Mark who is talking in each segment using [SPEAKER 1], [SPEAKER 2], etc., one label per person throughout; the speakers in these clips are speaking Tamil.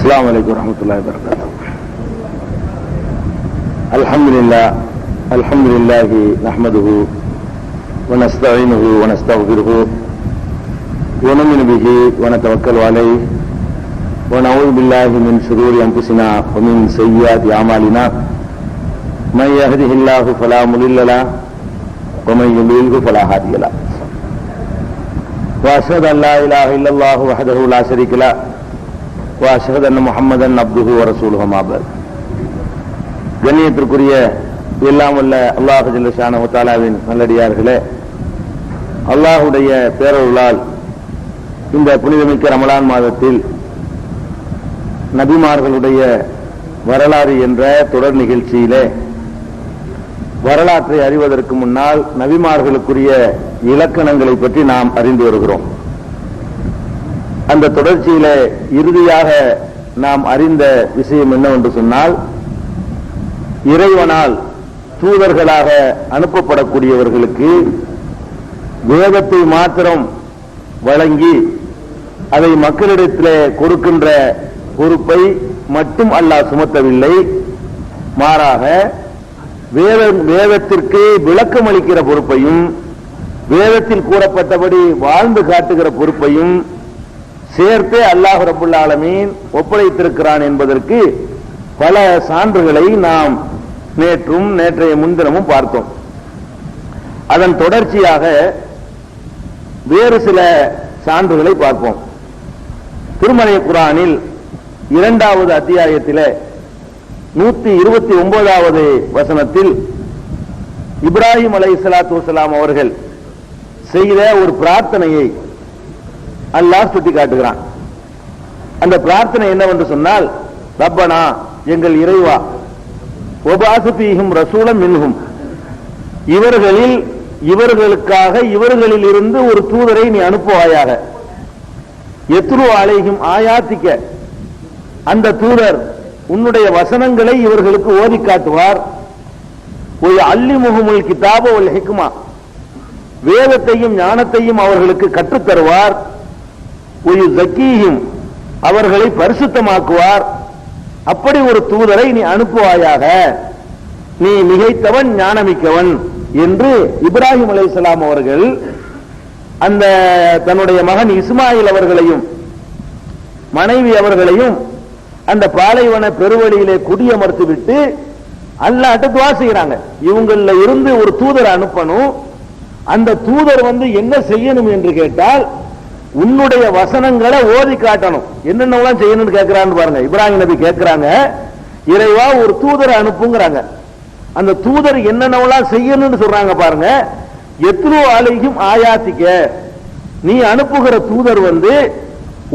[SPEAKER 1] அஸ்ஸலாமு அலைக்கும் வரஹ்மத்துல்லாஹி வபரகாத்துஹு. அல்ஹம்துலில்லாஹி நஹ்மதுஹு வ நஸ்தஈனுஹு வ நஸ்தக்ஃபிருஹு வ நுமினு பிஹி வ நதவக்கலு அலைஹி வ நஊது பில்லாஹி மின் ஷுரூரி அன்ஃபுஸினா வ மின் ஸய்யிஆத்தி அமாலினா மன் யஹ்திஹில்லாஹு ஃபலா முضில்ல லஹு வ மன் யுضلில்ஹு ஃபலா ஹாதிய லஹு. وأشهد أن لا إله إلا الله وحده لا شريك له وأشهد أن محمدا عبده ورسوله ما بعد. கண்ணியத்திற்குரிய எல்லாம் வல்ல அல்லாஹ் ஜல்ல ஷானஹு வ தஆலாவின் நல்லடியார்களே, அல்லாஹ்வுடைய பேரருளால் இந்த புனிதமிக்க ரமலான் மாதத்தில் நபிமார்களுடைய வரலாறு என்ற தொடர் நிகழ்ச்சியிலே வரலாற்றை அறிவதற்கு முன்னால் நபிமார்களுக்குரிய இலக்கணங்களை பற்றி நாம் அறிந்து வருகிறோம். அந்த தொடர்ச்சியிலே இறுதியாக நாம் அறிந்த விஷயம் என்னவென்று சொன்னால், இறைவனால் தூதர்களாக அனுப்பப்படக்கூடியவர்களுக்கு வேதத்தை மாத்திரம் வழங்கி அதை மக்களிடத்திலே கொடுக்கின்ற பொறுப்பை மட்டும் அல்லாஹ் சுமத்தவில்லை, மாறாக வேதத்திற்கு விளக்கம் அளிக்கிற பொறுப்பையும் வேதத்தில் கூறப்பட்டபடி வாழ்ந்து காட்டுகிற பொறுப்பையும் சேர்த்தே அல்லாஹ் ரப்புல் ஆலமீன் ஒப்படைத்திருக்கிறான் என்பதற்கு பல சான்றுகளை நாம் நேற்றும் நேற்றைய முன்தினமும் பார்த்தோம். அதன் தொடர்ச்சியாக வேறு சில சான்றுகளை பார்ப்போம். திருமறை குர்ஆனில் 2வது அத்தியாயத்திலே 129வது வசனத்தில் இப்ராஹிம் அலைஹிஸ்ஸலாத்து வஸ்ஸலாம் அவர்கள் செய்த ஒரு பிரார்த்தனையை அல்லாஹ் சுட்டி காட்டுகிறான். அந்த பிரார்த்தனை என்னவென்று சொன்னால், ரப்பனா எங்கள் இறைவா, வபாஸு ஃபீஹிம் ரசூலன் மின்ஹும், இவர்களுக்காக இவர்களில் இருந்து ஒரு தூதரை நீ அனுப்புவாயாக, யத்ரு அலைஹிம் ஆயாத்திக்க, அந்த தூதர் உன்னுடைய வசனங்களை இவர்களுக்கு ஓதி காட்டுவார், ஒரு அல்லிமுஹுமுல் கிதாப வல் ஹிக்மா, வேதத்தையும் ஞானத்தையும் அவர்களுக்கு கற்றுத் தருவார், ஒரு ஜக்கீஹிம், அவர்களை பரிசுத்தமாக்குவார், அப்படி ஒரு தூதரை நீ அனுப்புவாயாக, நீ மிகைத்தவன் ஞானமிக்கவன் என்று இப்ராஹிம் அலைஹிஸ்ஸலாம் அவர்கள் அந்த தன்னுடைய மகன் இஸ்மாயில் அவர்களையும் மனைவி அவர்களையும் அந்த பாலைவன பெருவழியிலே குடியமர்த்தி விட்டு அல்லாஹ்ட்ட துஆ செய்றாங்க. இவங்கள இருந்து ஒரு தூதரை அனுப்பணும், அந்த தூதர் என்ன செய்யணும் என்று கேட்டால், உன்னுடைய வசனங்களை ஓதி காட்டணும். என்னென்னலாம் செய்யணும்னு கேட்கிறான்னு பாருங்க. இப்ராஹிம் நபி கேட்கிறாங்க, இறைவா ஒரு தூதரை அனுப்புங்கிறாங்க. அந்த தூதர் என்னென்னலாம் செய்யணும்னு சொல்றாங்க பாருங்க. யத்ரு அலைஹிம் ஆயாத்திக்க, நீ அனுப்புகிற தூதர்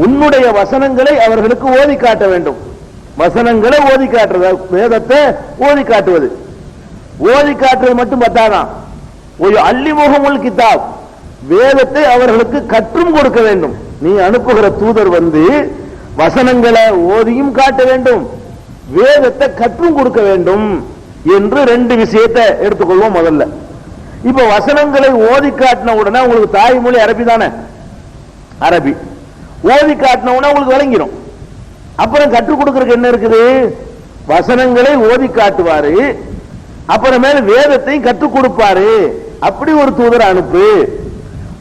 [SPEAKER 1] உன்னுடைய வசனங்களை அவர்களுக்கு ஓதி காட்ட வேண்டும். வசனங்களை ஓதி காட்டுறது, வேதத்தை ஓதி காட்டுவது. ஓதி காட்டுறது மட்டும் பத்தாதான், ஒரு அல்லிமுஹுமுல் கிதாப், வேதத்தை அவர்களுக்கு கற்றும் கொடுக்க வேண்டும். நீ அனுப்புகிற தூதர் வசனங்களை ஓதியும் காட்ட வேண்டும், வேதத்தை கற்றும் கொடுக்க வேண்டும் என்று 2 விஷயத்தை எடுத்துக்கொள்வோம். முதல்ல இப்ப வசனங்களை ஓதி காட்டின உடனே உங்களுக்கு தாய்மொழி அரபி தானே, அரபி ஓதி காட்டின உடனே உங்களுக்கு விளங்கிடும். அப்புறம் கற்றுக் கொடுக்கறதுக்கு என்ன இருக்குது? வசனங்களை ஓதி காட்டுவாரு, அப்புறமேல வேதத்தையும் கற்றுக் கொடுப்பாரு. அப்படி ஒரு தூதரை அனுப்பு.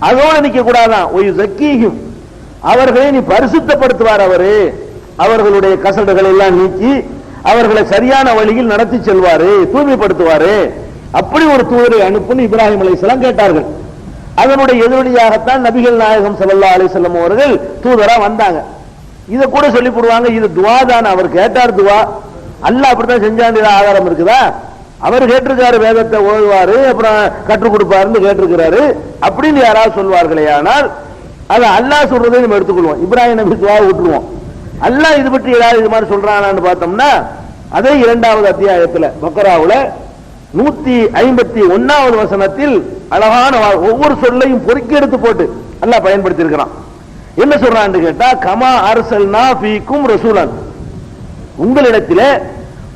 [SPEAKER 1] அதோட நிக்க கூடாதான், ஒரு ஜக்கீஹிம், அவர்களை நீ பரிசுத்தப்படுத்துவார். அவர்களுடைய கசடுகளை எல்லாம் நீக்கி அவர்களை சரியான வழியில் நடத்தி செல்வாரு, தூய்மைப்படுத்துவாரு. அப்படி ஒரு தூதரை அனுப்புன்னு இப்ராஹிம் அலைஹிஸ்ஸலாம் கேட்டார்கள். அதனுடைய எதிரொலியாகத்தான் நபிகள் நாயகம் ஸல்லல்லாஹு அலைஹி வஸல்லம் அவர்கள் தூதரா வந்தாங்க. இத கூட சொல்லி போடுவாங்க, இது துஆ தான். அவர் கேட்டார் துஆ, அல்லாஹ் அப்படித்தான் செஞ்சான் ஆதாரம் இருக்குதா? அவர் கேட்டிருக்காரு, வேதத்தை ஓதுவாரு அப்புறம் கற்றுக் கொடுப்பாருன்னு கேட்டிருக்கிறாரு அப்படின்னு யாராவது சொல்வார்களே, ஆனால் அது அல்லாஹ் சொல்றதை நம்ம எடுத்துக்கொள்வோம். இப்ராஹிம் நபி துஆ விட்டுருவோம். அல்லாஹ் இது பற்றி ஏதாவது இது மாதிரி சொல்றானான்னு பார்த்தோம்னா, அதே 2வது அத்தியாயத்துல பக்ராவுல 151வது வசனத்தில் அழகான ஒவ்வொரு சொல்லையும் பொறுக்கி எடுத்து போட்டு அல்லாஹ் பயன்படுத்தி இருக்கிறான். என்ன சொல்றான்னு கேட்டா, கமா அர்சல்னா ஃபீக்கும் ரசூலன், உங்களிடத்திலே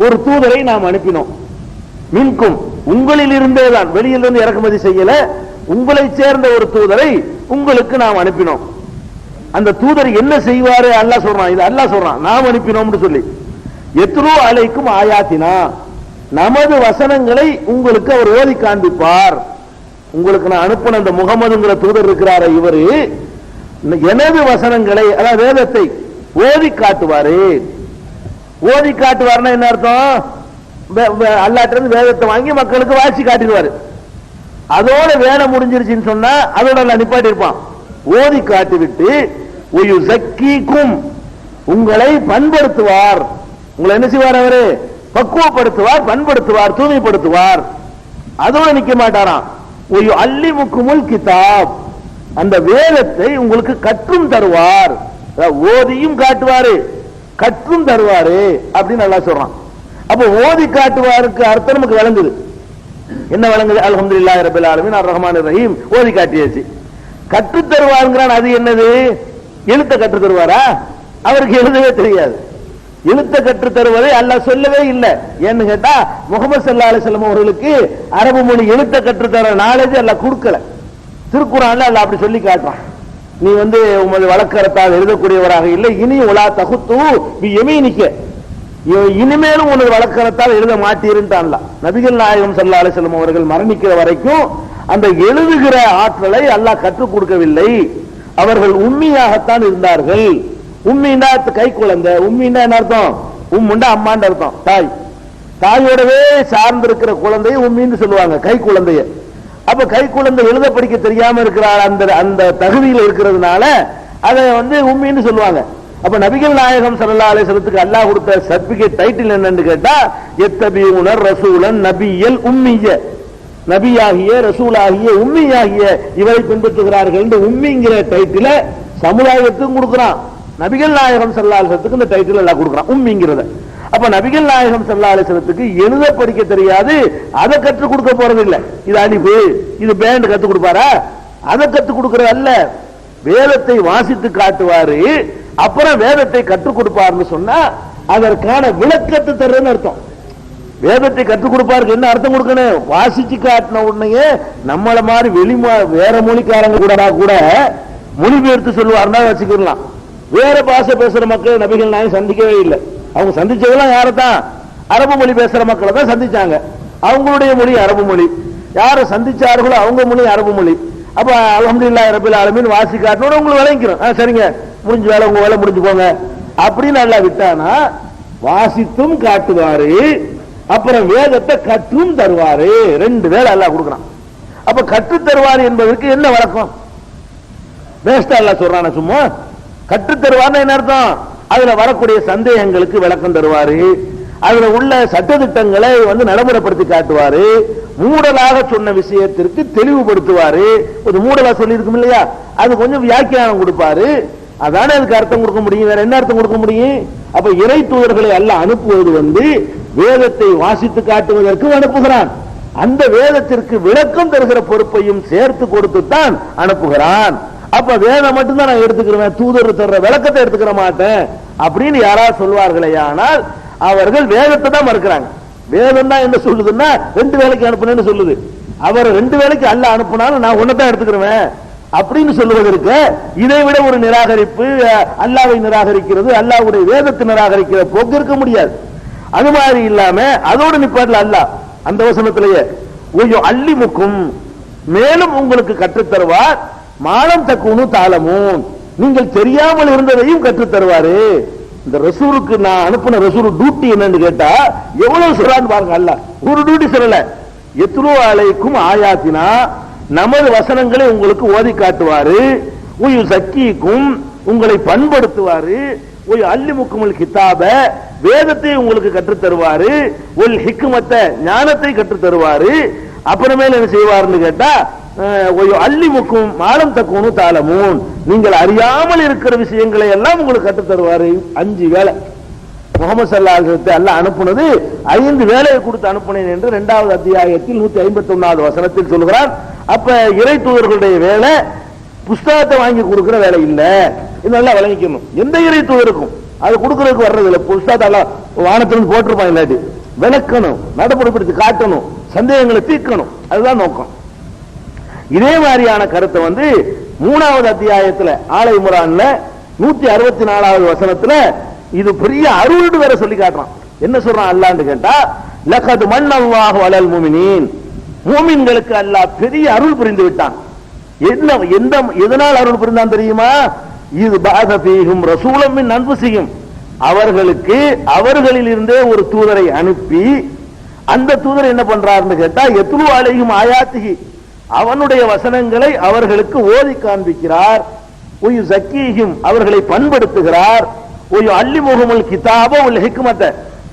[SPEAKER 1] ஒரு தூதரை நாம் அனுப்பினோம். மின்கும், உங்களில் இருந்தே தான், வெளியிலிருந்து இறக்குமதி செய்யல, உங்களை சேர்ந்த ஒரு தூதரை உங்களுக்கு நாம் அனுப்பினோம். அந்த தூதர் என்ன செய்வாரு அல்லாஹ் சொல்றான். இது அல்லாஹ் சொல்றான், நாம் அனுப்பினோம்னு சொல்லி. எத்லு அலைக்கும் ஆயாத்தினா, நமது வசனங்களை உங்களுக்கு அவர் ஓதி காண்பிப்பார். உங்களுக்கு நான் அனுப்பின அந்த முகமதுங்கிற தூதர் இருக்கிறார, இவரு எனது வசனங்களை, அதாவது வேதத்தை ஓதி காட்டுவாரு. ஓதி காட்டுவார்னா என்ன அர்த்தம்? அல்லாஹ்ட்ட இருந்து வேதத்தை வாங்கி மக்களுக்கு வாசி காட்டிடுவாரு. அதோட வேலை முடிஞ்சிருச்சுன்னு சொன்னா அதோட நிப்பாட்டி இருப்பான். ஓதி காட்டிவிட்டு உங்களை பண்படுத்துவார். உங்களை என்ன செய்வார்? அவரு பக்குவப்படுத்துவார், பண்படுத்துவார், தூய்மைப்படுத்துவார். அதோட நிக்க மாட்டாராம். அல்லிமுக்குமுல் கிதாப், அந்த வேதத்தை உங்களுக்கு கற்றும் தருவார். ஓதியும் காட்டுவாரு, கற்றும் தருவாரு அப்படின்னு நல்லா சொல்றான். அப்ப ஓதி காட்டுவாருக்கு அர்த்தம் நமக்கு விளங்குது. என்ன விளங்குது? அல்ஹம்துலில்லாஹி ரப்பில் ஆலமீன் அர் ரஹ்மானிர் ரஹீம் ஓதி காட்டியாச்சு. கற்று தருவாருங்கிறான். அது என்னது? எழுத்த கற்று தருவாரா? அவருக்கு எழுதவே தெரியாது. எழுத்த கற்று தருவதை அல்லாஹ் சொல்லவே இல்லை. ஏன்னு கேட்டா முஹம்மது ஸல்லல்லாஹு அலைஹி வஸல்லம் அவர்களுக்கு அரபு மொழி எழுத்த கற்று தர நாலேஜ் அல்லாஹ் கொடுக்கல. திருக்குர்ஆன்ல அல்லாஹ் அப்படி சொல்லி காட்டுறான். நீ உமது வழக்கரத்தால் எழுதக்கூடியவராக இல்லை, இனி உலா தகுத்து பி யமீனிக்க, இனிமேலும் உனது வழக்கரத்தால் எழுத மாட்டீருன்ட்டான்ல. நபிகள் நாயகம் ஸல்லல்லாஹு அலைஹி வஸல்லம் அவர்கள் மரணிக்கிற வரைக்கும் அந்த எழுதுகிற ஆற்றலை அல்லாஹ் கற்றுக் கொடுக்கவில்லை. அவர்கள் உம்மியாகத்தான் இருந்தார்கள். உம்மின்னா கை குழந்தை. உம்மின்னா என்ன அர்த்தம்? உம்முண்டா அம்மான்னு அர்த்தம். தாய், தாயோடவே சார்ந்திருக்கிற குழந்தைய உம்மின்னு சொல்லுவாங்க, கை குழந்தைய. அப்ப கை குழந்தை எழுத படிக்க தெரியாம இருக்கிறார், அந்த தகுதியில் இருக்கிறதுனால அதை உம்மின்னு சொல்லுவாங்க. அப்ப நபிகள் நாயகம் ஸல்லல்லாஹு அலைஹி வஸல்லத்துக்கு அல்லாஹ் கொடுத்த சர்டிபிகேட் டைட்டில் என்னன்னு கேட்டா யத்தபியூன ரசூலன் நபியல் உம்மிய, நபியாகிய ரசூலாகிய உம்மியாகிய இவரை பின்பற்றுகிறார்கள் என்று உம்மிங்கிற டைட்டில சமுதாயத்துக்கும் கொடுக்கிறான். நபிகள் நாயகம் ஸல்லல்லாஹு அலைஹி வஸல்லத்துக்கு இந்த டைட்டில் எல்லாம் கொடுக்கிறான், உம்மிங்கிறத. அப்ப நபிகள் நாயகம் ஸல்லல்லாஹு அலைஹி வஸல்லத்துக்கு எழுத படிக்க தெரியாது, அதை கற்றுக் கொடுக்க போறது இல்ல. இது அலிஃபு, இது பேண்ட் கத்துக் கொடுப்பாரா? அதை கத்துக் கொடுக்கறது அல்ல. வேதத்தை வாசித்து காட்டுவாரு, அப்புறம் வேதத்தை கற்றுக் கொடுப்பாருன்னு சொன்னா அதற்கான விளக்கத்தை தர்றதுன்னு அர்த்தம். வேதத்தை கற்றுக் கொடுப்பாருக்கு என்ன அர்த்தம் கொடுக்கணும்? வாசிச்சு காட்டின உடனே நம்மள மாதிரி வேற மொழிக்காரங்க கூட மொழிபெயர்த்து சொல்லுவாருன்னா வச்சுக்கலாம். வேற பாஷை பேசுற மக்கள் நபிகள் நாயகம் சந்திக்கவே இல்லை. அவங்க சந்திச்சதெல்லாம் யாரத்தான்? அரபு மொழி பேசுற மக்களை தான் சந்திச்சாங்க. அவங்களுடைய மொழி அரபு மொழி. யாரை சந்திச்சார்களோ அவங்க மொழி அரபு மொழி. அப்ப அல்ஹம்துலில்லாஹி ரப்பில் ஆலமீன் வாசி காட்டணும், உங்களுக்கு விளங்கிக்கிறோம். சரிங்க, முடிஞ்ச வேலை, உங்க வேலை முடிஞ்சு போங்க அப்படின்னு நல்லா விட்டானா வாசித்தும் காட்டுவாரு, அப்புறம் வேதத்தை கற்றும் தருவாரு. ரெண்டு வேலை அல்லாஹ் கொடுக்குறான். அப்ப கற்று தருவாரு என்பதற்கு என்ன வழக்கம்? வேஸ்டா அல்லாஹ் சொல்றான? சும்மா கற்று தருவார்னு என்ன அர்த்தம்? அதுல வரக்கூடிய சந்தேகங்களுக்கு விளக்கம் தருவாரு, அதுல உள்ள சட்டதிட்டங்களை நடைமுறைப்படுத்தி காட்டுவாரு, மூடலாக சொன்ன விஷயத்திற்கு தெளிவுபடுத்துவாரு. ஒரு மூடலா சொல்லி இருக்கும் இல்லையா, அது கொஞ்சம் வியாக்கியானம் கொடுப்பாரு. அதானே அதுக்கு அர்த்தம் கொடுக்க முடியும். வேற என்ன அர்த்தம் கொடுக்க முடியும்? அப்ப இறை தூதர்களை அல்லாஹ் அனுப்புவது வேதத்தை வாசித்து காட்டுவதற்கு அனுப்புகிறான். அந்த வேதத்திற்கு விளக்கம் தருகிற பொறுப்பையும் சேர்த்து கொடுத்துத்தான் அனுப்புகிறான். அப்ப வேதம் மட்டும்தான் நான் எடுத்துக்கிறேன், தூதர் தர்ற விளக்கத்தை எடுத்துக்கிற மாட்டேன் அப்படின்னு யாராவது சொல்வார்களே, ஆனால் அவர்கள் வேதத்தை தான் மறுக்கிறாங்க. வேதம் தான் என்ன சொல்லுதுன்னா ரெண்டு வேலைக்கு அனுப்புனேன்னு சொல்லுது. அவர் ரெண்டு வேலைக்கு அல்லாஹ் அனுப்புனாலும் நான் ஒன்னதான் எடுத்துக்கிறேன் அப்படின்னு சொல்லுவதற்கு இதை விட ஒரு நிராகரிப்பு, அல்லாஹ்வை நிராகரிக்கிறது, அல்லாஹ்வுடைய வேதத்தை நிராகரிக்கிற போக்கு இருக்க முடியாது. அது மாதிரி இல்லாம அதோடு நிப்பாட்டல அல்லாஹ் அந்த வசனத்திலேயே அல்லிமுக்கும், மேலும் உங்களுக்கு கற்றுத்தருவார், மாலம் தக்குனு தாளமும், நீங்கள் தெரியாமல் இருந்ததையும் கற்றுத் தருவாரு. இந்த ரசூலுக்கு நான் அனுப்பின ரசூல் டியூட்டி என்னன்னு கேட்டா எவ்வளவு சொல்றான்னு பாருங்க. அல்லாஹ் ஒரு டியூட்டி சொல்லல. எத்லு அலைக்கும் ஆயாத்தினா, நமது வசனங்களை உங்களுக்கு ஓதி காட்டுவாரு, சக்கிக்கும் உங்களை பண்படுத்துவாரு, அல்லிமுக்குமுல் கிதாப வேதத்தை உங்களுக்கு கற்றுத் தருவாரு, ஒல் ஹிக்மத்தை ஞானத்தை கற்றுத் தருவாரு. அப்புறமேல என்ன செய்வார்னு கேட்டா அல்லிமுக்கும் மாலம் தக்குனு தாளமும், நீங்கள் அறியாமல் இருக்கிற விஷயங்களை எல்லாம் உங்களுக்கு கற்றுத் தருவாரு. 5 வேலை முஹம்மது ஸல்லல்லாஹு அலைஹி வஸல்லம் அல்லாஹ் அனுப்புனது 5 வேலையை கொடுத்து அனுப்புனேன் என்று 2வது அத்தியாயத்தில் 151வது வசனத்தில் சொல்கிறான். அப்ப இறை தூதர்களுடைய வேலை புஸ்தகத்தை வாங்கி கொடுக்கிற வேலை இல்ல. இதெல்லாம் விளங்கிக்கணும். எந்த இறை தூதருக்கும் அது கொடுக்கறதுக்கு வர்றது இல்லை. புஸ்தகத்தை வானத்திலிருந்து போட்டிருப்பான், இல்லாட்டி விளக்கணும், நடைமுறைப்படுத்தி காட்டணும், சந்தேகங்களை தீர்க்கணும். அதுதான் நோக்கம். இதே மாதிரியான கருத்தை 3வது அத்தியாயத்தில் ஆல இம்ரான்ல 164வது வசனத்துல இது பெரிய அருள்னு வேற சொல்லி காட்டுறான். என்ன சொல்றான் அல்லாஹ்னு கேட்டா, லகத் மன்னல்லாஹு அலல் முஃமினீன், மூமின்களுக்கு அல்லாஹ் பெரிய அருள் புரிந்து விட்டான். என்ன எதனால் அருள் புரிந்தான் தெரியுமா? இது பாத ஃபீஹும் ரசூலம் மின் அன்ஃபுஸிஹிம், அவர்களுக்கு அவர்களில் இருந்தே ஒரு தூதரை அனுப்பி, அந்த தூதர் என்ன பண்றாருன்னு கேட்டா, யத்லு அலைஹிம் ஆயாத்திஹி, அவனுடைய வசனங்களை அவர்களுக்கு ஓதி காண்பிக்கிறார். ஒயு ஸக்கீஹிம், அவர்களை பண்படுத்துகிறார். ஒயு அல்லிமுஹுமுல் கிதாப வல் ஹிக்மத,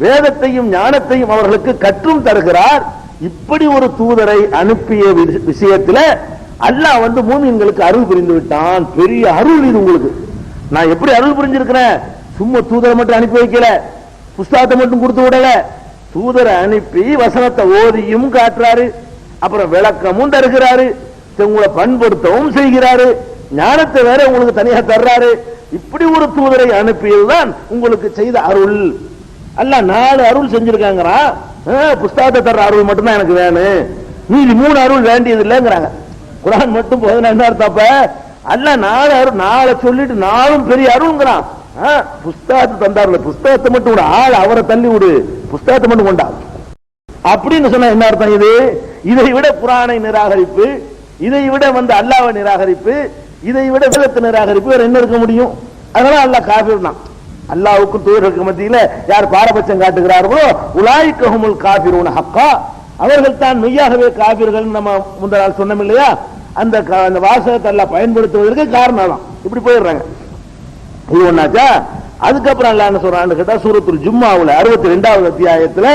[SPEAKER 1] வேதத்தையும் ஞானத்தையும் அவர்களுக்கு கற்றும் தருகிறார். இப்படி ஒரு தூதரை அனுப்பிய விஷயத்துல அல்லாஹ் மூமின்களுக்கு அருள் புரிந்து விட்டான். பெரிய அருள் இது உங்களுக்கு. நான் எப்படி அருள் புரிஞ்சிருக்கிறேன்? சும்மா தூதரை மட்டும் அனுப்பி வைக்கல, புஸ்தகத்தை மட்டும் கொடுத்து விடல, தூதரை அனுப்பி வசனத்தை ஓதியும் காட்டுறாரு, அப்புறம் விளக்கமும் தருகிறாரு, உங்களை பண்படுத்தவும் செய்கிறாரு, ஞானத்தை வேற உங்களுக்கு தனியா தர்றாரு. இப்படி ஒரு தூதரை அனுப்பியதுதான் உங்களுக்கு செய்த அருள். அல்லாஹ் 4 அருள் செஞ்சிருக்காங்கிறான். புஸ்தகத்தை தர்ற அருள் மட்டும்தான் எனக்கு வேணும், மீதி 3 அருள் வேண்டியது இல்லைங்கிறாங்க. குர்ஆன் மட்டும் போதும் என்ன அர்த்தம்? அல்லாஹ் 4 அருள் 4 சொல்லிட்டு 4ம் பெரிய அருள்ங்கிறான். புஸ்தகத்தை தந்தார்ல, புஸ்தகத்தை மட்டும் விட, ஆள் அவரை தள்ளி விடு, புஸ்தகத்தை மட்டும் கொண்டா அப்படின்னு சொன்னா என்ன அர்த்தம்? இது இதை விட குர்ஆனை நிராகரிப்பு, இதை விட அல்லாஹ்வை நிராகரிப்பு, இதை விட வேதத்தை நிராகரிப்பு வேற என்ன இருக்க முடியும்? அதனால அல்லாஹ் காஃபிர் தான். அல்லாஹ்வுக்கும் தூதருக்கு மத்தியில யார் பாரபட்சம் காட்டுகிறார்களோ உலாயிக்கஹுமுல் காஃபிரூன ஹக்கா, அவர்கள் தான் மெய்யாகவே காஃபிர்கள். நம்ம முந்தின நாள் சொன்னோம் இல்லையா? அந்த வாசகத்தை அல்லாஹ் பயன்படுத்துவதற்கு காரணம் தான். இப்படி போயிடுறாங்க. இது ஒண்ணாச்சா? அதுக்கப்புறம் அல்லாஹ் என்ன சொல்றான்னு கேட்டா, சூரத்துல் ஜும்மாவுல 62வது அத்தியாயத்துல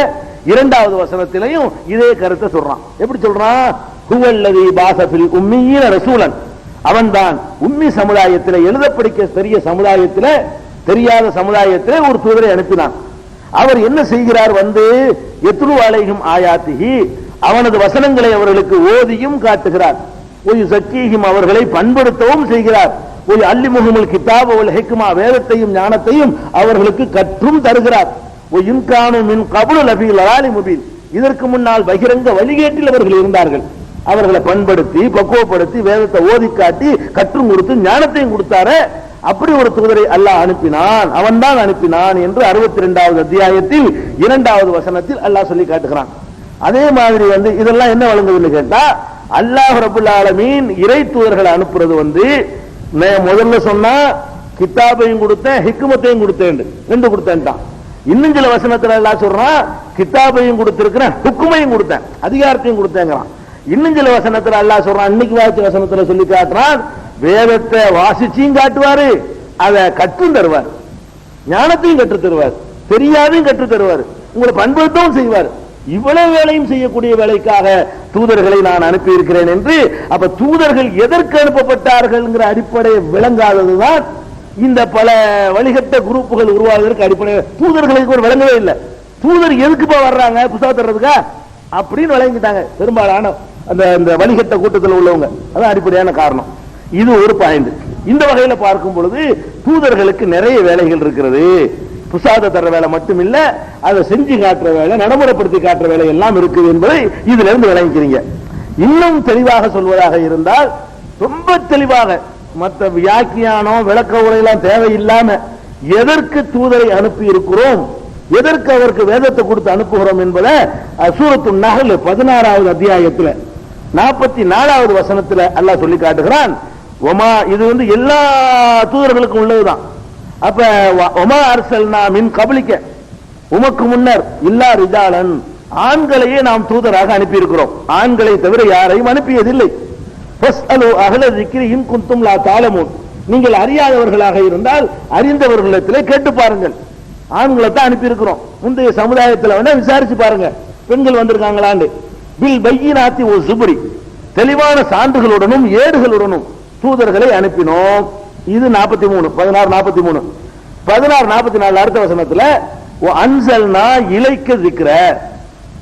[SPEAKER 1] 2வது வசனத்திலையும் இதே கருத்தை சொல்றான். எப்படி சொல்றான்? ஹுவல்லதி பாஸ ஃபில் உம்மீன ரசூலன், அவன்தான் உம்மி சமுதாயத்தில், எழுத படிக்க தெரிய சமுதாயத்தில், தெரியாத சமுதாயத்தில் ஒரு தூதரை அனுப்பினான். அவர் என்ன செய்கிறார்? யத்லு அலைஹிம் ஆயாத்திஹி, அவனது வசனங்களை அவர்களுக்கு ஓதியும் காட்டுகிறார். ஒய் ஸக்கீஹிம், அவர்களை பண்படுத்தவும் செய்கிறார். ஒய் அல்லிமுஹுமுல் கிதாப வல் ஹிக்மா, வேதத்தையும் ஞானத்தையும் அவர்களுக்கு கற்றும் தருகிறார். ஒய் இன்கானு மின் கப்லு லஃபீ லலாலி முபீன், இதற்கு முன்னால் பகிரங்க வழிகேட்டில் அவர்கள் இருந்தார்கள். அவர்களை பண்படுத்தி பக்குவப்படுத்தி வேதத்தை ஓதி காட்டி கற்றும் கொடுத்து ஞானத்தையும் கொடுத்தாரு. அப்படி ஒரு தூதரை அல்லாஹ் அனுப்பினான், அவன் தான் அனுப்பினான் என்று 62வது அத்தியாயத்தில் 2வது வசனத்தில் அல்லாஹ் சொல்லி காட்டுகிறான். அதே மாதிரி இதெல்லாம் என்ன வழங்குதுன்னு கேட்டா, அல்லாஹ் ரப்பல் ஆலமீன் இறை தூதர்களை அனுப்புறது முதல்ல சொன்னா கிதாபையும் கொடுத்தேன், ஹிக்மத்தையும் கொடுத்தேன், 2 கொடுத்தேன்ட்டான். இன்னும் சில வசனத்துல அல்லாஹ் சொல்றான், கிதாபையும் கொடுத்திருக்கிறேன், ஹுக்குமையும் கொடுத்தேன், அதிகாரத்தையும் கொடுத்தேங்கிறான். இன்னும் சில வசனத்துல அல்லாஹ் சொல்றான், இன்னைக்கு வாய்ச்ச வசனத்துல சொல்லி காட்டுறான், வேதத்தை வாசிச்சியும் காட்டுவாரு, அதை கற்றும் தருவார், ஞானத்தையும் கற்று தருவார், தெரியாதையும் கற்று தருவார், உங்களை பண்படுத்தவும் செய்வார். இவ்வளவு வேலையும் செய்யக்கூடிய வேலைக்காக தூதர்களை நான் அனுப்பி இருக்கிறேன் என்று. அப்ப தூதர்கள் எதற்கு அனுப்பப்பட்டார்கள் அடிப்படை விளங்காததுதான் இந்த பல வழிகட்ட குரூப்புகள் உருவாவதற்கு அடிப்படை. தூதர்களுக்கு ஒரு விளங்கவே இல்லை. தூதர் எதுக்குப்பா வர்றாங்க? புத்தகம் தர்றதுக்கா அப்படின்னு விளங்கிட்டாங்க பெரும்பாலான அந்த வழிகட்ட கூட்டத்தில் உள்ளவங்க. அதான் அடிப்படையான காரணம். இது ஒரு பாயிண்ட். இந்த வகையில பார்க்கும் பொழுது தூதர்களுக்கு நிறைய வேலைகள் இருக்கிறது. புசாத தர வேலை மட்டும் இல்ல, அதை செஞ்சு காட்டுற வேலை, நடைமுறைப்படுத்தி காட்டுற வேலை எல்லாம் இருக்குது என்பதை இதுல இருந்து விளங்கிக்கிறீங்க. இன்னும் தெளிவாக சொல்வதாக இருந்தால், ரொம்ப தெளிவாக மற்ற வியாக்கியானம் விளக்க உரையெல்லாம் தேவையில்லாம எதற்கு தூதரை அனுப்பி இருக்கிறோம், எதற்கு அவருக்கு வேதத்தை கொடுத்து அனுப்புகிறோம் என்பதை சூரத்து நஹ்ல் 16வது அத்தியாயத்தில் 44வது வசனத்தில் அல்லாஹ் சொல்லி காட்டுகிறான். ஒமா, இது எல்லா தூதர்களுக்கும் உள்ளதுதான். அப்ப ஒமா அர்சல்னா மின் கபலிக்க, உமக்கு முன்னர் இல்லா ரிஜாலன், ஆண்களையே நாம் தூதராக அனுப்பி இருக்கிறோம், ஆண்களை தவிர யாரையும் அனுப்பியதில்லை. ஃபஸ்அலு அஹ்ல ஸிக்ரி இன் குன்தும் லா தஅலமூன், நீங்கள் அறியாதவர்களாக இருந்தால் அறிந்தவர்களிடத்திலே கேட்டு பாருங்கள். ஆண்களை தான் அனுப்பி இருக்கிறோம். முந்தைய சமுதாயத்தில் வேணா விசாரிச்சு பாருங்க, பெண்கள் வந்திருக்காங்களான்னு. பில் பையினாத்தி ஒ ஸுப்ரி, தெளிவான சான்றுகளுடனும் ஏடுகளுடனும் தூதர்களை அனுப்பினோம். இது 43 16 43 16 44 அடுத்த வசனத்துல அன்சல்னா இலைக்க ஸிக்ர,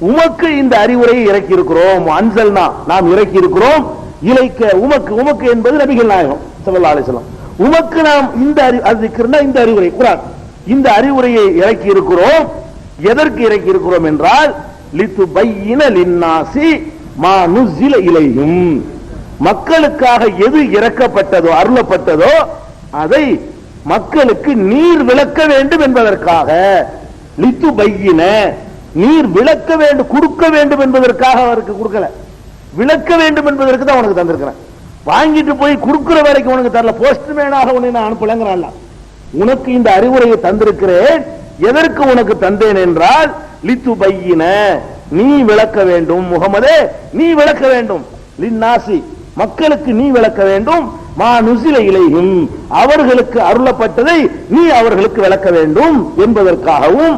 [SPEAKER 1] உமக்கு இந்த அறிவுரையை இறக்கி இருக்கிறோம். அன்சல்னா நாம் இறக்கி இருக்கிறோம், இலைக்க உமக்கு, உமக்கு என்பது நபிகள் நாயகம் ஸல்லல்லாஹு அலைஹி வஸல்லம். உமக்கு நாம் இந்த ஸிக்ர்னா இந்த அறிவுரை குர்ஆன், இந்த அறிவுரையை இறக்கி இருக்கிறோம். எதற்கு இறக்கி இருக்கிறோம் என்றால், லிதுபையின லின்னாசி மா நுஸில இலைஹிம், மக்களுக்காக எது இறக்கப்பட்டதோ அருளப்பட்டதோ அதை மக்களுக்கு நீர் விளக்க வேண்டும் என்பதற்காக, லித்து பையின நீர் விளக்க வேண்டும், கொடுக்க வேண்டும் என்பதற்காக அவருக்கு கொடுக்கல, விளக்க வேண்டும் என்பதற்கு தான் உனக்கு தந்திருக்கிறேன். வாங்கிட்டு போய் கொடுக்கிற வரைக்கும் உனக்கு தரல, போஸ்ட்மேனாக உன்னை நான் அனுப்பலங்கிறான். உனக்கு இந்த அறிவுரையை தந்திருக்கிறேன். எதற்கு உனக்கு தந்தேன் என்றால் லித்து பையின நீ விளக்க வேண்டும், முகமதே நீ விளக்க வேண்டும், லின்னாசி மக்களுக்கு நீ விளக்க வேண்டும், மா நுசில இலைஹிம் அவர்களுக்கு அருளப்பட்டதை நீ அவர்களுக்கு விளக்க வேண்டும் என்பதற்காகவும்,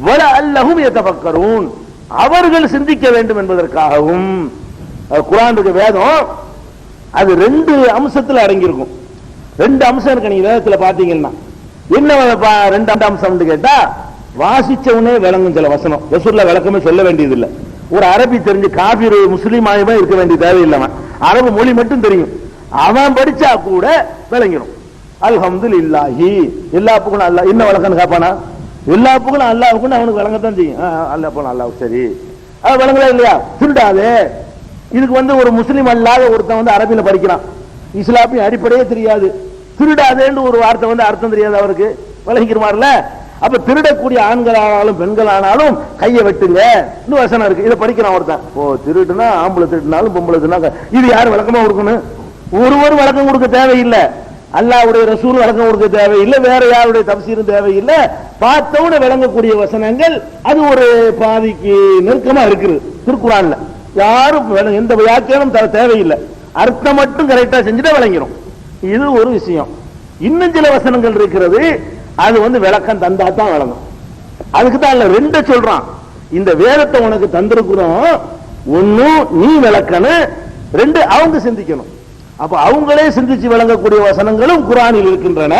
[SPEAKER 1] வல அல்லஹும் யதஃபக்கரூன் அவர்கள் சிந்திக்க வேண்டும் என்பதற்காகவும். குர்ஆனுக்கு வேதம் அது ரெண்டு அம்சத்தில் அடங்கியிருக்கும். ரெண்டு அம்சம் இருக்கு. நீங்க வேதத்துல பாத்தீங்கன்னா என்ன ரெண்டு அம்சம் கேட்டா, வாசிச்சவனே விளங்கும் சில வசனம். ரசூலுல்லாஹ் விளக்கமே சொல்ல வேண்டியது இல்லை. ஒரு அரபி தெரிஞ்சு காபீர் முஸ்லீம் ஆயமா இருக்க வேண்டிய தேவையில்லை. அரபு மொழி மட்டும் தெரியும், அவன் படிச்சா கூட விளங்கிடும். அல்ஹம்துலில்லாஹி எல்லா புகழும் அல்லாஹ். என்ன விளக்கன்னு கேட்பானா? எல்லா புகழும் அல்லாஹ்வுக்கு அவனுக்கு விளங்கத்தான் செய்யும். அல்லாஹ் போன அல்லாஹ் சரி, அது விளங்குதா இல்லையா? திருடாதே. இதுக்கு ஒரு முஸ்லீம் அல்லாத ஒருத்தன் அரபியில படிக்கிறான், இஸ்லாமிய அடிப்படையே தெரியாது, திருடாதேன்னு ஒரு வார்த்தை அர்த்தம் தெரியாது அவருக்கு, விளங்கிக்கிறமாறுல. அப்ப திருடக்கூடிய ஆண்களானாலும் பெண்களானாலும் கையை வெட்டுங்க இன்னும் வசனம் இருக்கு. இதை படிக்கிறான் ஒருத்தன். ஓ திருட்டுனா ஆம்பளை திருட்டினாலும் பொம்பளை திருடினா இது யாரு விளக்கமா கொடுக்கணும்? ஒருவர் விளக்கம் கொடுக்க தேவையில்லை, அல்லாஹ்வுடைய ரசூல் விளக்கம் கொடுக்க தேவையில்லை, வேற யாருடைய தஃசீரும் தேவையில்லை. பார்த்தவன விளங்கக்கூடிய வசனங்கள் அது ஒரு பாதிக்கு நெருக்கமா இருக்குது திருக்குர்ஆன்ல. யாரும் எந்த வியாக்கியானம் தேவையில்லை, அர்த்தம் மட்டும் கரெக்டா செஞ்சுட்டா விளங்கிடும். இது ஒரு விஷயம். இன்னும் சில வசனங்கள் இருக்கிறது, அது விளக்கம் தந்தா தான் விளங்கும். அதுக்கு தான் ரெண்ட சொல்றான். இந்த வேதத்தை உனக்கு தந்திருக்கிறோம், ஒன்னும் நீ விளக்கணும், ரெண்டு அவங்க சிந்திக்கணும். அப்ப அவங்களே சிந்திச்சு விளங்கக்கூடிய வசனங்களும் குர்ஆனில் இருக்கின்றன,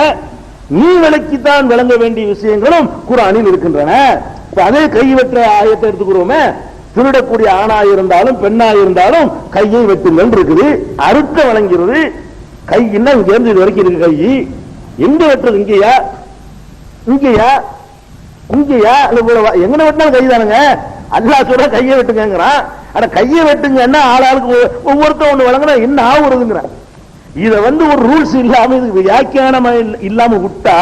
[SPEAKER 1] நீ விளக்கித்தான் விளங்க வேண்டிய விஷயங்களும் குர்ஆனில் இருக்கின்றன. அதே கைவெற்ற ஆயத்தை எடுத்துக்கிறோமே, திருடக்கூடிய ஆணா இருந்தாலும் பெண்ணா இருந்தாலும் கையை வெட்டுங்கள் இருக்குது, அறுக்க வழங்கிறது. கை என்ன இங்க இருந்து இது வரைக்கும் இருக்கு, கை எங்க வெட்டுறது? இங்கேயா இங்கேயா இங்கேயா எங்கன வெட்டினாலும் கை தானுங்க. அல்லாஹ் சொல்ற கையை வெட்டுங்கிறான். ஆனா கையை வெட்டுங்கன்னா ஆளாளுக்கு ஒவ்வொருத்தரும் ஒண்ணு வழங்கினா என்ன ஆகுறதுங்கிற. இத ஒரு ரூல்ஸ் இல்லாம இதுக்கு வியாக்கியானம் இல்லாம விட்டா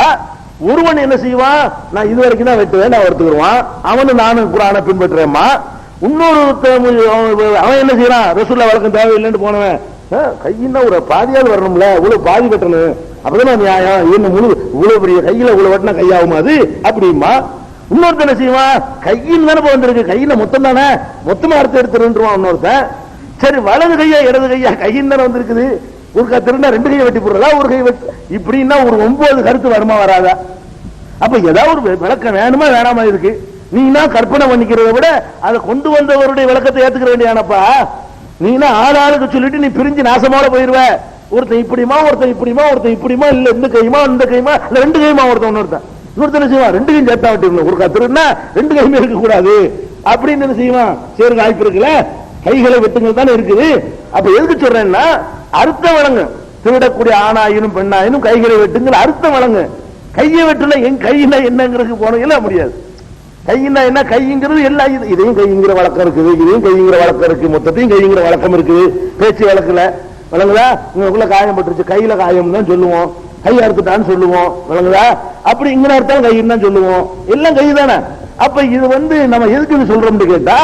[SPEAKER 1] ஒருவன் என்ன செய்வான்? நான் இது வரைக்கும் தான் வெட்டுவேன், நான் ஒருத்துக்குருவான், அவனு நானும் குர்ஆனை பின்பற்றேம்மா. இன்னொரு அவன் என்ன செய்யறான்? ரசூலுல்லாஹ் வழக்கம் தேவையில்லைன்னு போனவன் கையின்னா ஒரு பாதியாவது வரணும்ல, இவ்வளவு பாதி வெட்டணும், அப்பதான் நியாயம். என்ன முழு இவ்வளவு பெரிய கையில இவ்வளவு வெட்டினா கையாகும் அது அப்படிமா. இன்னொருத்த என்ன செய்வான்? கையின் தானே வந்திருக்கு, கையில மொத்தம் தானே, மொத்தமா அறுத்து எடுத்துருவான் இன்னொருத்தன். சரி வலது கையா இடது கையா, கையின் தானே வந்திருக்குது, ஒரு திருந்தா ரெண்டு கையை வெட்டி போடுறதா, ஒரு கை வெட்டி இப்படின்னா ஒரு 9 கருத்து வருமா வராதா? அப்ப ஏதாவது ஒரு விளக்கம் வேணுமா வேணாமா இருக்கு. நீனா கற்பனை பண்ணிக்கிறத விட அதை கொண்டு வந்தவருடைய விளக்கத்தை ஏத்துக்க வேண்டியானப்பா. நீனா ஆளாளுக்கு சொல்லிட்டு நீ பிரிஞ்சு நாசமால போயிருவ. ஒருத்தன் இப்படிமா, ஒருத்தன் இப்படிமா, ஒருத்தன் இப்படிமா, இல்ல இந்த கைமா இந்த கைமா, இல்ல ரெண்டு கைமா, ஒருத்தன் இன்னொருத்தன் செய்வான் ரெண்டு கையும் சேர்த்தா வெட்டிடணும். ஒரு கத்துருன்னா ரெண்டு கையுமே இருக்க கூடாது அப்படின்னு என்ன செய்வான்? சரி வாய்ப்பு இருக்குல்ல, கைகளை வெட்டுங்கள் தானே இருக்குது. அப்ப எதுக்கு சொல்றேன்னா அர்த்தம் வழங்கு. திருடக்கூடிய ஆணாயினும் பெண்ணாயினும் கைகளை வெட்டுங்கள், அர்த்தம் வழங்கு. கையை வெட்டுல என் கையில என்னங்கிறது போனீங்களா முடியாது. கையினா என்ன? கைங்கிறது எல்லாம் இதையும் கைங்கிற வழக்கம் இருக்குது, இதையும் கைங்கிற வழக்கம் இருக்கு, மொத்தத்தையும் கைங்கிற வழக்கம் இருக்குது. பேச்சு வழக்குல விளங்குதா? உங்களுக்குள்ள காயம் பட்டுருச்சு, கையில காயம் தான் சொல்லுவோம், கை அறுத்துட்டான்னு சொல்லுவோம், விளங்குதா? அப்படி இங்க அர்த்தம் கைன்னு தான் சொல்லுவோம், எல்லாம் கை தானே. அப்ப இது நம்ம எதுக்கு சொல்றோம்னு கேட்டா,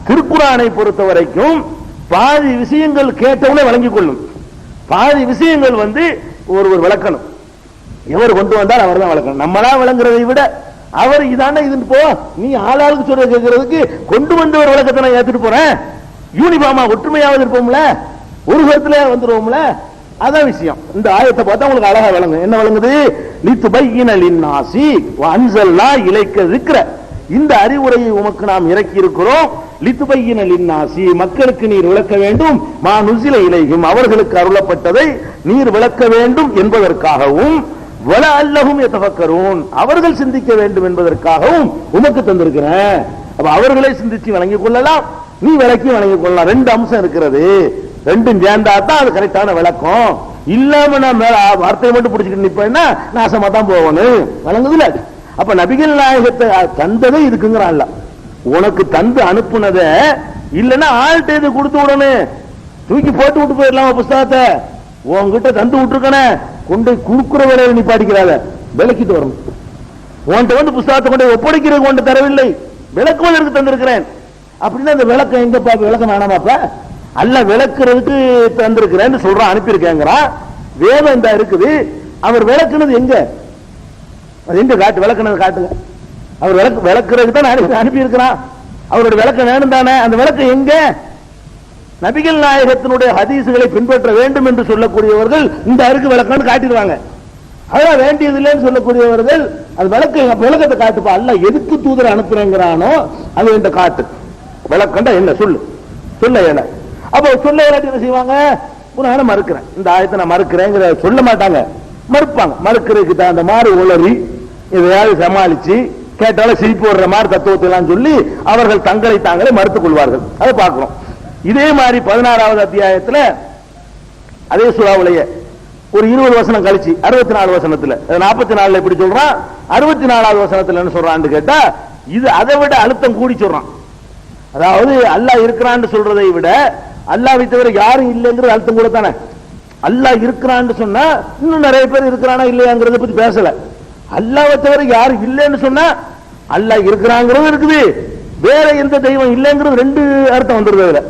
[SPEAKER 1] திருக்குர்ஆனை பொறுத்த வரைக்கும் பாதி விஷயங்கள் கேட்டவனே வழங்கிக் கொள்ளும், பாதி விஷயங்கள் ஒருவர் விளக்கணும். எவர் கொண்டு வந்தால் அவர் தான் விளக்கணும். நம்மளா விளங்குறதை விட அவர் இதான இது போ, நீ ஆளாளுக்கு சொல்ற கேட்கறதுக்கு கொண்டு வந்த ஒரு விளக்கத்தை நான் ஏத்துட்டு போறேன். யூனிஃபார்மா ஒற்றுமையாவது இருப்போம்ல, ஒரு கருத்துல வந்துருவோம்ல, அதான் விஷயம். இந்த ஆயத்தை பார்த்தா உங்களுக்கு அழகா விளங்கும். என்ன விளங்குது? லித்துபையின லின்னாசி வஅன்ஸல்னா இலைக்க ذிக்ர, இந்த அறிவுரையை உமக்கு நாம் இறக்கி இருக்கிறோம். லித்துபையின லின்னாசி மக்களுக்கு நீர் விளக்க வேண்டும், மா நுஸில இலைஹிம் அவர்களுக்கு அருளப்பட்டதை நீர் விளக்க வேண்டும் என்பதற்காகவும், வல அல்லஹும் யதஃபக்கரூன் அவர்கள் சிந்திக்க வேண்டும் என்பதற்காகவும் உமக்கு தந்திருக்கிறேன். அப்ப அவர்களை சிந்திச்சு வழங்கிக் கொள்ளலாம், நீ விளக்கி வழங்கிக் கொள்ளலாம். ரெண்டு அம்சம் இருக்கிறது, ரெண்டும் சேர்ந்தா தான் அது கரெக்டான விளக்கம். இல்லாம நான் வார்த்தையை மட்டும் பிடிச்சிட்டு நிப்பேன்னா நாசமா தான் போகணும், வழங்குதுல. அப்ப நபிகள் நாயகத்தை தந்ததை இருக்குங்கிறான்ல, உனக்கு தந்து அனுப்புனத இல்லைன்னா ஆள்கிட்ட இது கொடுத்து விடணும், தூக்கி போட்டு விட்டு போயிடலாம் புஸ்தகத்தை. உன்கிட்ட தந்து விட்டுருக்கன கொண்டு குடுக்குற வேலையை நீ பாடிக்கிறாத, விளக்கிட்டு வரணும். உன்கிட்ட வந்து புஸ்தகத்தை கொண்டு ஒப்படைக்கிறது கொண்டு தரவில்லை, விளக்குவதற்கு தந்திருக்கிறேன். அப்படின்னா அந்த விளக்கம் எங்க பாப்ப? விளக்கம் வேணாமாப்ப? அல்ல விளக்குறதுக்கு தந்திருக்கிறேன்னு சொல்றான், அனுப்பியிருக்கேங்கிறான். வேதம் இந்த இருக்குது, அவர் விளக்குனது எங்க? அது எங்க காட்டு? விளக்குனது காட்டுங்க. அவர் விளக்குறதுக்கு தான் அனுப்பி இருக்கிறான். அவருடைய விளக்கம் வேணும் தானே, அந்த விளக்கம் எங்க? நபிகள் நாயகத்தினுடைய ஹதீசுகளை பின்பற்ற வேண்டும் என்று சொல்லக்கூடியவர்கள் இந்த அருக்கு விளக்கம்னு காட்டிடுவாங்க. அதான் வேண்டியது இல்லைன்னு சொல்லக்கூடியவர்கள் அது விளக்கத்தை காட்டுப்பா. அல்ல எதுக்கு தூதரை அனுப்புறேங்கிறானோ அது இந்த காட்டு விளக்கண்டா என்ன சொல்லு சொல்ல இயல. அப்ப சொல்ல இயலாட்டி என்ன செய்வாங்க? நான் மறுக்கிறேன், இந்த ஆயத்தை நான் மறுக்கிறேங்கிற சொல்ல மாட்டாங்க, மறுப்பாங்க. மறுக்கிறதுக்கு தகுந்த மாதிரி உளறி எதையாவது சமாளிச்சு கேட்டாலும் சிரிப்பு வர்ற மாதிரி தத்துவத்தை எல்லாம் சொல்லி அவர்கள் தங்களை தாங்களே மறுத்துக் கொள்வார்கள். அதை பார்க்கிறோம். இதே மாதிரி 16வது அத்தியாயத்தில் அதே சூறாவுடைய ஒரு 20 வசனம் கழிச்சு 64 வசனத்துல 44 எப்படி சொல்றான், 64வது வசனத்துல என்ன சொல்றான்னு கேட்டா இது அதை விட அழுத்தம் கூடி சொல்றான். அதாவது அல்லாஹ் இருக்கிறான்னு சொல்றதை விட அல்லாஹ்வை தவிர யாரும் இல்லைங்கிறது அழுத்தம் கூட தானே. அல்லாஹ் இருக்கிறான்னு சொன்னா இன்னும் நிறைய பேர் இருக்கிறானா இல்லையாங்கிறத பத்தி பேசல. அல்லாஹ்வை தவிர யாரும் இல்லைன்னு சொன்னா அல்லாஹ் இருக்கிறாங்கிறது இருக்குது, வேற எந்த தெய்வம் இல்லைங்கிறது ரெண்டு அர்த்தம் வந்துருது.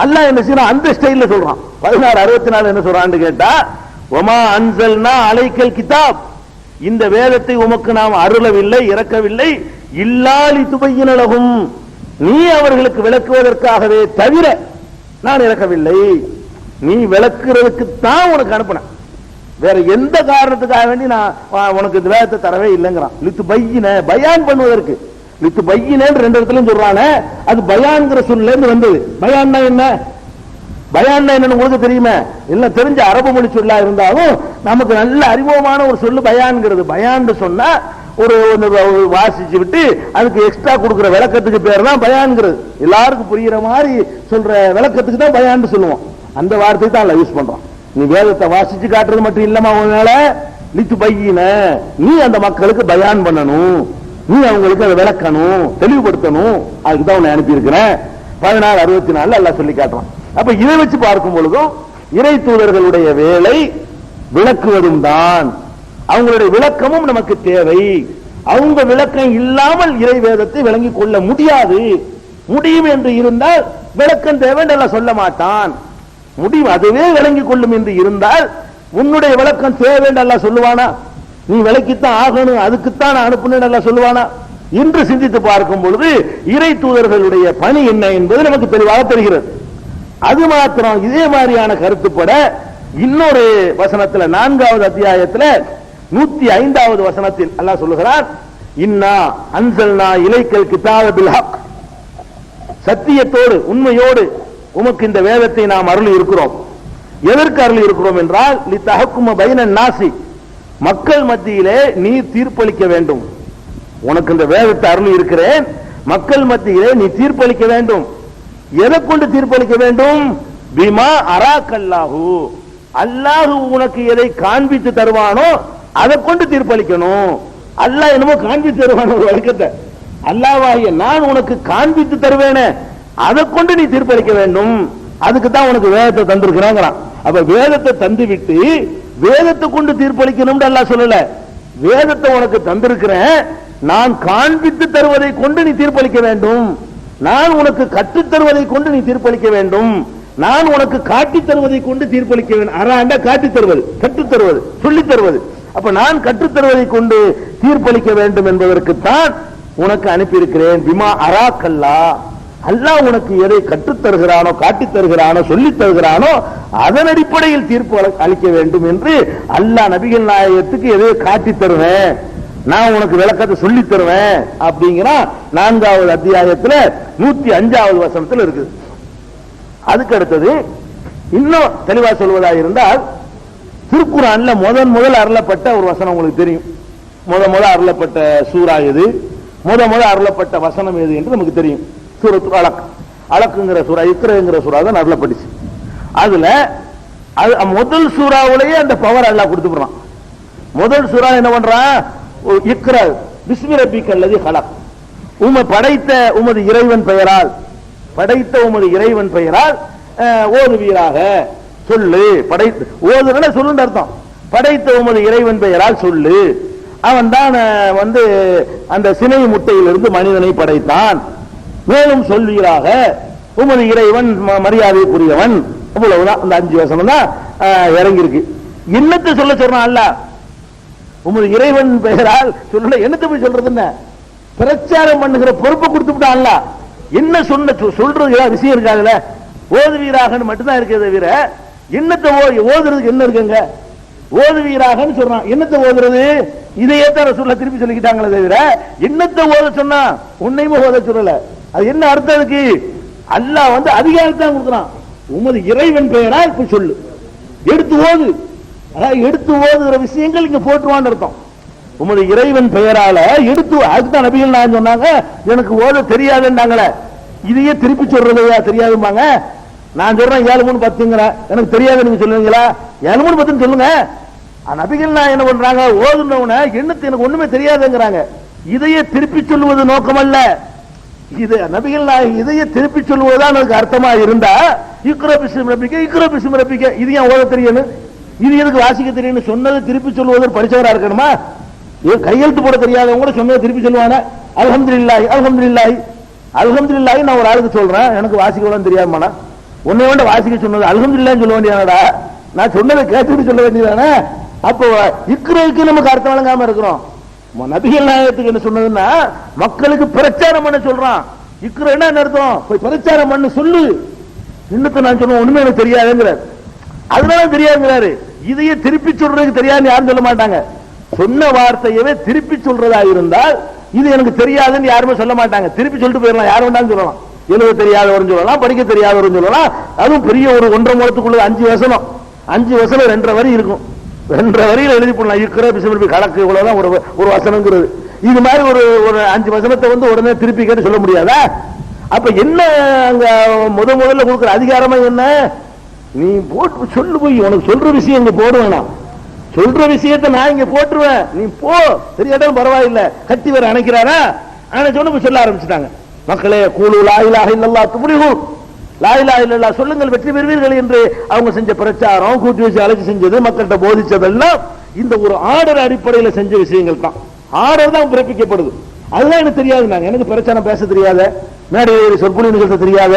[SPEAKER 1] அல்லாஹ் என்ன செய்யறான்? அந்த ஸ்டைல்ல சொல்றான். 16:64 என்ன சொல்றான்னு கேட்டா வமா அன்சல்னா அலைக்கல் கிதாப், இந்த வேதத்தை உமக்கு நாம் அருளவில்லை, இறக்கவில்லை, இல்லா லிதுபையின லஹும், நீ அவர்களுக்கு விளக்குவதற்காகவே தவிர நான் இறக்கவில்லை. நீ விளக்குறதுக்கு தான் உனக்கு அனுப்பினேன், வேற எந்த காரணத்துக்காக வேண்டி நான் உனக்கு இந்த வேதத்தை தரவே இல்லைங்கிறான். லிதுபையின பயான் பண்ணுவதற்கு, லிதுபையின ரெண்டு இடத்துலயும் சொல்றானே, அது பயான்ங்கிற சொல்ல இருந்து வந்தது. பயான்னா என்ன? பயான் என்னன்னு உங்களுக்கு தெரியுமா? எல்லாம் தெரிஞ்ச அரபு மொழி சொல்லா இருந்தாலும் நமக்கு நல்ல அறிமுகமான ஒரு சொல்லு பயான்ங்கிறது. பயான் சொன்னா ஒரு வாசிச்சு விட்டு அதுக்கு எக்ஸ்ட்ரா கொடுக்கிற விளக்கத்துக்கு பேர் தான் பயான்ங்கிறது. எல்லாருக்கும் புரியுற மாதிரி சொல்ற விளக்கத்துக்கு தான் பயான் சொல்லுவோம். அந்த வார்த்தை தான் யூஸ் பண்றோம். நீ வேதத்தை வாசிச்சு காட்டுறது மட்டும் இல்லமா, உன்னால லிதுபையின, நீ அந்த மக்களுக்கு பயான் பண்ணணும், நீ அவங்களுக்கு அதை விளக்கணும், தெளிவுபடுத்தணும், அதுக்கு தான் உன்னை அனுப்பி இருக்கிறேன். 16:64 எல்லாம் சொல்லி காட்டுறான். அப்ப இதை வச்சு பார்க்கும் பொழுதும் இறை தூதர்களுடைய வேலை விளக்குவதும் தான். அவங்களுடைய விளக்கமும் நமக்கு தேவை. அவங்க விளக்கம் இல்லாமல் இறை வேதத்தை விளங்கிக் கொள்ள முடியாது. முடியும் என்று இருந்தால் விளக்கம் தேவை என்று சொல்ல மாட்டான். முடியும் அதுவே விளங்கிக் கொள்ளும் என்று இருந்தால் உன்னுடைய விளக்கம் தேவை என்று சொல்லுவானா? நீ விளக்கித்தான் ஆகணும், அதுக்குத்தான் அனுப்புனேன் சொல்லுவானா? இன்று சிந்தித்து பார்க்கும் பொழுது இறை தூதர்களுடைய பணி என்ன என்பது நமக்கு தெளிவாக தெரிகிறது. அது மாத்திரம் இதே மாதிரியான கருத்துப்பட இன்னொரு வசனத்தில் 4வது அத்தியாயத்தில் 105வது வசனத்தில் அல்லாஹ் சொல்லுகிறார், இன்னா அன்சல்னா இலைக்கல் கிதாப பில் ஹக், சத்தியத்தோடு உண்மையோடு உமக்கு இந்த வேதத்தை நாம் அருளி இருக்கிறோம். எதற்கு அருளி இருக்கிறோம் என்றால் லிதஹக்கும பைனன் நாசி, மக்கள் மத்தியிலே நீ தீர்ப்பளிக்க வேண்டும். உனக்கு இந்த வேதத்தை அருளி இருக்கிறேன், மக்கள் மத்தியிலே நீ தீர்ப்பளிக்க வேண்டும். எதை கொண்டு தீர்ப்பளிக்க வேண்டும்? பிமா அராக்கல்லாஹு, அல்லாஹ் உனக்கு எதை காண்பித்து தருவானோ அதை கொண்டு தீர்ப்பளிக்கணும். அல்லாஹ் என்னமோ காண்பித்து தருவான ஒரு வழக்கத்தை, அல்லாஹ்வாகிய நான் உனக்கு காண்பித்து தருவேனே அதை கொண்டு நீ தீர்ப்பளிக்க வேண்டும். அதுக்கு தான் உனக்கு வேதத்தை தந்திருக்கிறாங்கிறான். அப்ப வேதத்தை தந்து விட்டு வேதத்தை கொண்டு தீர்ப்பளிக்கணும் அல்லாஹ் சொல்லல. வேதத்தை உனக்கு தந்திருக்கிறேன், நான் காண்பித்து தருவதை கொண்டு நீ தீர்ப்பளிக்க வேண்டும், நான் உனக்கு கற்றுத் தருவதை கொண்டு நீ தீர்ப்பளிக்க வேண்டும், நான் உனக்கு காட்டித் தருவதை கொண்டு தீர்ப்பளிக்க வேண்டும். அராண்ட காட்டித் தருவது, கற்றுத் தருவது, சொல்லித் தருவது. அப்ப நான் கற்றுத் தருவதை கொண்டு தீர்ப்பளிக்க வேண்டும் என்பதற்குத்தான் உனக்கு அனுப்பியிருக்கிறேன். பிமா அராக்கல்லா, அல்லாஹ் உனக்கு எதை கற்றுத் தருகிறானோ காட்டித் தருகிறானோ சொல்லித் தருகிறானோ அதன் அடிப்படையில் தீர்ப்பு அளிக்க வேண்டும் என்று அல்லாஹ் நபிகள் நாயகத்துக்கு எதை காட்டித் தருவேன், நான் உனக்கு விளக்கத்தை சொல்லி தருவேன் அப்படிங்கிற 4வது அத்தியாயத்தில் 105வது வசனத்தில் இருக்குது. அதுக்கு அடுத்தது இன்னும் தெளிவா சொல்வதாக இருந்தால் திருக்குர்ஆன்ல முதல் அருளப்பட்ட ஒரு வசனம் உங்களுக்கு தெரியும். முதல் அருளப்பட்ட சூரா எது, முதல் அருளப்பட்ட வசனம் எது என்று நமக்கு தெரியும். சூரத்துல் அலக், அலக்குங்கிற சூரா, இக்ராங்கிற சூரா தான் அருளப்பட்டுச்சு. அதுல முதல் சூறாவுலயே அந்த பவர் அல்லாஹ் கொடுத்துறான். முதல் சூரா என்ன பண்றான்? இக்ரா பிஸ்மி ரப்பிக்கல் லதீ ஹலக், உம்மை படைத்த உமது இறைவன் பெயரால், படைத்த உமது இறைவன் பெயரால் ஓதுவீராக சொல்லு. படைத்த ஓதுறன சொல்லுன்னு அர்த்தம். படைத்த உமது இறைவன் பெயரால் சொல்லு. அவன் தான் வந்து அந்த சினை முட்டையிலிருந்து மனிதனை படைத்தான். மேலும் சொல்வீராக உமது இறைவன் மரியாதைக்குரியவன். அவ்வளவுதான், அந்த 5 வசனம் தான் இறங்கி இருக்கு. என்னத்தை சொல்ல சொல்றான் அல்லாஹ்? உமது இறைவன் பெயரால் சொல்ல என்னத்தை போய் சொல்றது? என்ன பிரச்சாரம் பண்ணுகிற பொறுப்பை கொடுத்துட்டான் அல்லாஹ். என்ன சொல்றது விஷயம் இருக்காதுல்ல, ஓதுவீராகன்னு மட்டும்தான் இருக்கே தவிர என்னத்தை ஓதுறதுக்கு என்ன இருக்குங்க? ஓதுவீராகன்னு சொல்றான். என்னத்தை ஓதுறது? இதையே தான் ரசூலுல்லாஹ் திருப்பி சொல்லிக்கிட்டாங்களே தவிர என்னத்தை ஓத சொன்னா உன்னையுமே ஓத சொல்லல. அது என்ன அர்த்தம் இருக்கு? அல்லாஹ் வந்து அதிகாரத்தான் கொடுக்குறான். உமது இறைவன் பெயரால் இப்ப சொல்லு, எடுத்து ஓது. அதாவது எடுத்து ஓதுகிற விஷயங்கள் இங்க போட்டுவான்னு அர்த்தம். உமது இறைவன் பெயரால எடுத்து, அதுதான் நபிகள் நாயகம் சொன்னாங்க எனக்கு ஓத தெரியாதுன்னாங்களே, இதையே திருப்பி சொல்றதையா தெரியாதும்பாங்க. நான் சொல்றேன் 7-3-10ங்கிற, எனக்கு தெரியாது நீங்க சொல்லுவீங்களா? 7-3-10 சொல்லுங்க. நபிகள் நான் என்ன பண்றாங்க, ஓதுனவன என்னத்து எனக்கு ஒண்ணுமே தெரியாதுங்கிறாங்க. இதையே திருப்பி சொல்லுவது நோக்கம் அல்ல. இது நபிகள் நாயகம் இதையே திருப்பி சொல்லுவதுதான் எனக்கு அர்த்தமா இருந்தா இக்ரா பிஸ்மி ரப்பிக இக்ரா பிஸ்மி ரப்பிக இது ஏன் ஓத தெரியணும், இது எதுக்கு வாசிக்க தெரியும் சொன்னதை திருப்பி சொல்லுவது படிச்சவரா இருக்கணுமா? கையெழுத்து போட தெரியாதவங்க சொன்னதை திருப்பி சொல்லுவாங்க. அல்ஹம்துலில்லாஹி அல்ஹம்துலில்லாஹி அல்ஹம்துலில்லாஹி. நான் ஒரு ஆளுக்கு சொல்றேன் எனக்கு வாசிக்க தெரியாமனா, உன்னை வேண்ட வாசிக்க சொன்னது அல்ஹம்துலில்லாஹ் சொல்ல வேண்டியதானடா, நான் சொன்னதை கேட்டுட்டு சொல்ல வேண்டியதானே. அப்போ இக்ராவுக்கு நமக்கு அர்த்தம் வழங்காம இருக்கிறோம். நபிகள் நாயகத்துக்கு என்ன சொன்னதுன்னா மக்களுக்கு பிரச்சாரம் பண்ண சொல்றான். இக்ரா என்ன அர்த்தம்? போய் பிரச்சாரம் பண்ண சொல்லு. இன்னத்தை நான் சொல்லுவேன் ஒண்ணுமே எனக்கு தெரியாதுங்கிறார். அதனால தெரியாதுங்கிறாரு. இதையே திருப்பி சொல்றதுக்கு தெரியாதுன்னு யாரும் சொல்ல மாட்டாங்க. சொன்ன வார்த்தையவே திருப்பி சொல்றதா இருந்தால் இது எனக்கு தெரியாதுன்னு யாருமே சொல்ல மாட்டாங்க. திருப்பி சொல்லிட்டு போயிடலாம், யாரும் வேண்டாம் சொல்லலாம். எழுத தெரியாதவரும் சொல்லலாம், படிக்க தெரியாதவரும் சொல்லலாம். அதுவும் பெரிய ஒரு 1.5 முழத்துக்குள்ள 5 வசனம் 2.5 வரி இருக்கும். 2 வரியில் எழுதி போடலாம். இக்ரா பிஸ்மி கணக்கு இவ்வளவுதான் ஒரு வசனங்கிறது. இது மாதிரி ஒரு 5 வசனத்தை வந்து உடனே திருப்பி கேட்டு சொல்ல முடியாதா? அப்ப என்ன அங்க முதல்ல கொடுக்குற அதிகாரமா என்ன? நீ போட்டு சொல்லு, போய் உனக்கு சொல்ற விஷயம் இங்க போடுவேன், சொல்ற விஷயத்தை நான் இங்க போட்டுருவேன், நீ போ, தெரியாட்டாலும் பரவாயில்லை. கத்தி வேற அணைக்கிறாரா? ஆனா சொன்ன சொல்ல ஆரம்பிச்சுட்டாங்க. மக்களே கூலு லா இலாஹ இல்லல்லாஹ் துஃப்லிஹூ, லா இலாஹ இல்லல்லாஹ் சொல்லுங்கள் வெற்றி பெறுவீர்கள் என்று அவங்க செஞ்ச பிரச்சாரம், கூட்டி வச்சு அழைச்சி செஞ்சது, மக்கள்கிட்ட போதிச்சதெல்லாம் இந்த ஒரு ஆர்டர் அடிப்படையில் செஞ்ச விஷயங்கள் தான். ஆர்டர் தான் பிறப்பிக்கப்படுது. அதுதான் எனக்கு தெரியாது. எனக்கு பிரச்சாரம் பேச தெரியாத, மேடையில் சொற்பொழி நிகழ்த்த தெரியாத,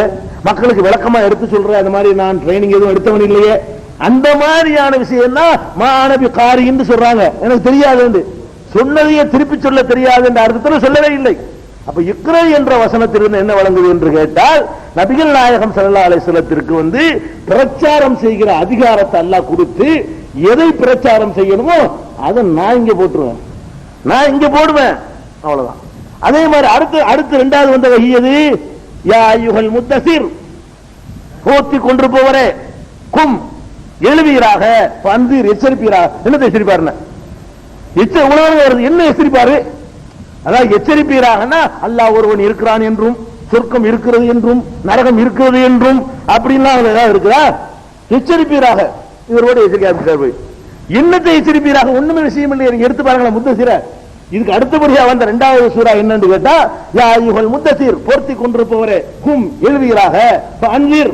[SPEAKER 1] மக்களுக்கு விளக்கமா எடுத்து சொல்ற அந்த மாதிரி நான் ட்ரைனிங் எதுவும் எடுத்தவன் இல்லையே. அந்த மாதிரியான விஷயம் தான் மாணவி காரி என்று சொல்றாங்க. எனக்கு தெரியாது, சொன்னதையே திருப்பி சொல்ல தெரியாது என்ற அர்த்தத்தில் சொல்லவே இல்லை. அப்ப இக்ரா என்ற வசனத்திலிருந்து என்ன வழங்குது என்று கேட்டால் நபிகள் நாயகம் ஸல்லல்லாஹு அலைஹி வஸல்லத்திற்கு வந்து பிரச்சாரம் செய்கிற அதிகாரத்தை அல்லாஹ் கொடுத்து எதை பிரச்சாரம் செய்யணுமோ அதை நான் இங்க போட்டுருவேன், நான் இங்க போடுவேன், அவ்வளவுதான். அதே மாதிரி அடுத்து 2வது வந்த வஹி எது? யா அய்யுஹல் முத்தஸிர், போத்தி கொண்டிருப்பவரே, கும் எழுவீராக, பந்தீர் எச்சரிப்பீராக. என்ன எச்சரிப்பாருன்னா உலகம் வருது, என்ன எச்சரிப்பாரு? அதாவது எச்சரிப்பீராகனா அல்லாஹ் ஒருவன் இருக்கிறான் என்றும், சொர்க்கம் இருக்கிறது என்றும், நரகம் இருக்கிறது என்றும் அப்படின்லாம் ஏதாவது இருக்குதா? எச்சரிப்பீராக இவரோட எச்சரிக்கை போய் என்னத்தை எச்சரிப்பீராக? ஒண்ணுமே விஷயம் இல்லை. எடுத்து பாருங்களேன் முத்தஸிர. இதுக்கு அடுத்தபடியா வந்த 2வது சூரா என்னன்னு கேட்டா யா அய்யுஹல் முத்தஸிர், போர்த்தி கொண்டிருப்பவரே, கும் எழுவீராக, அன்விர்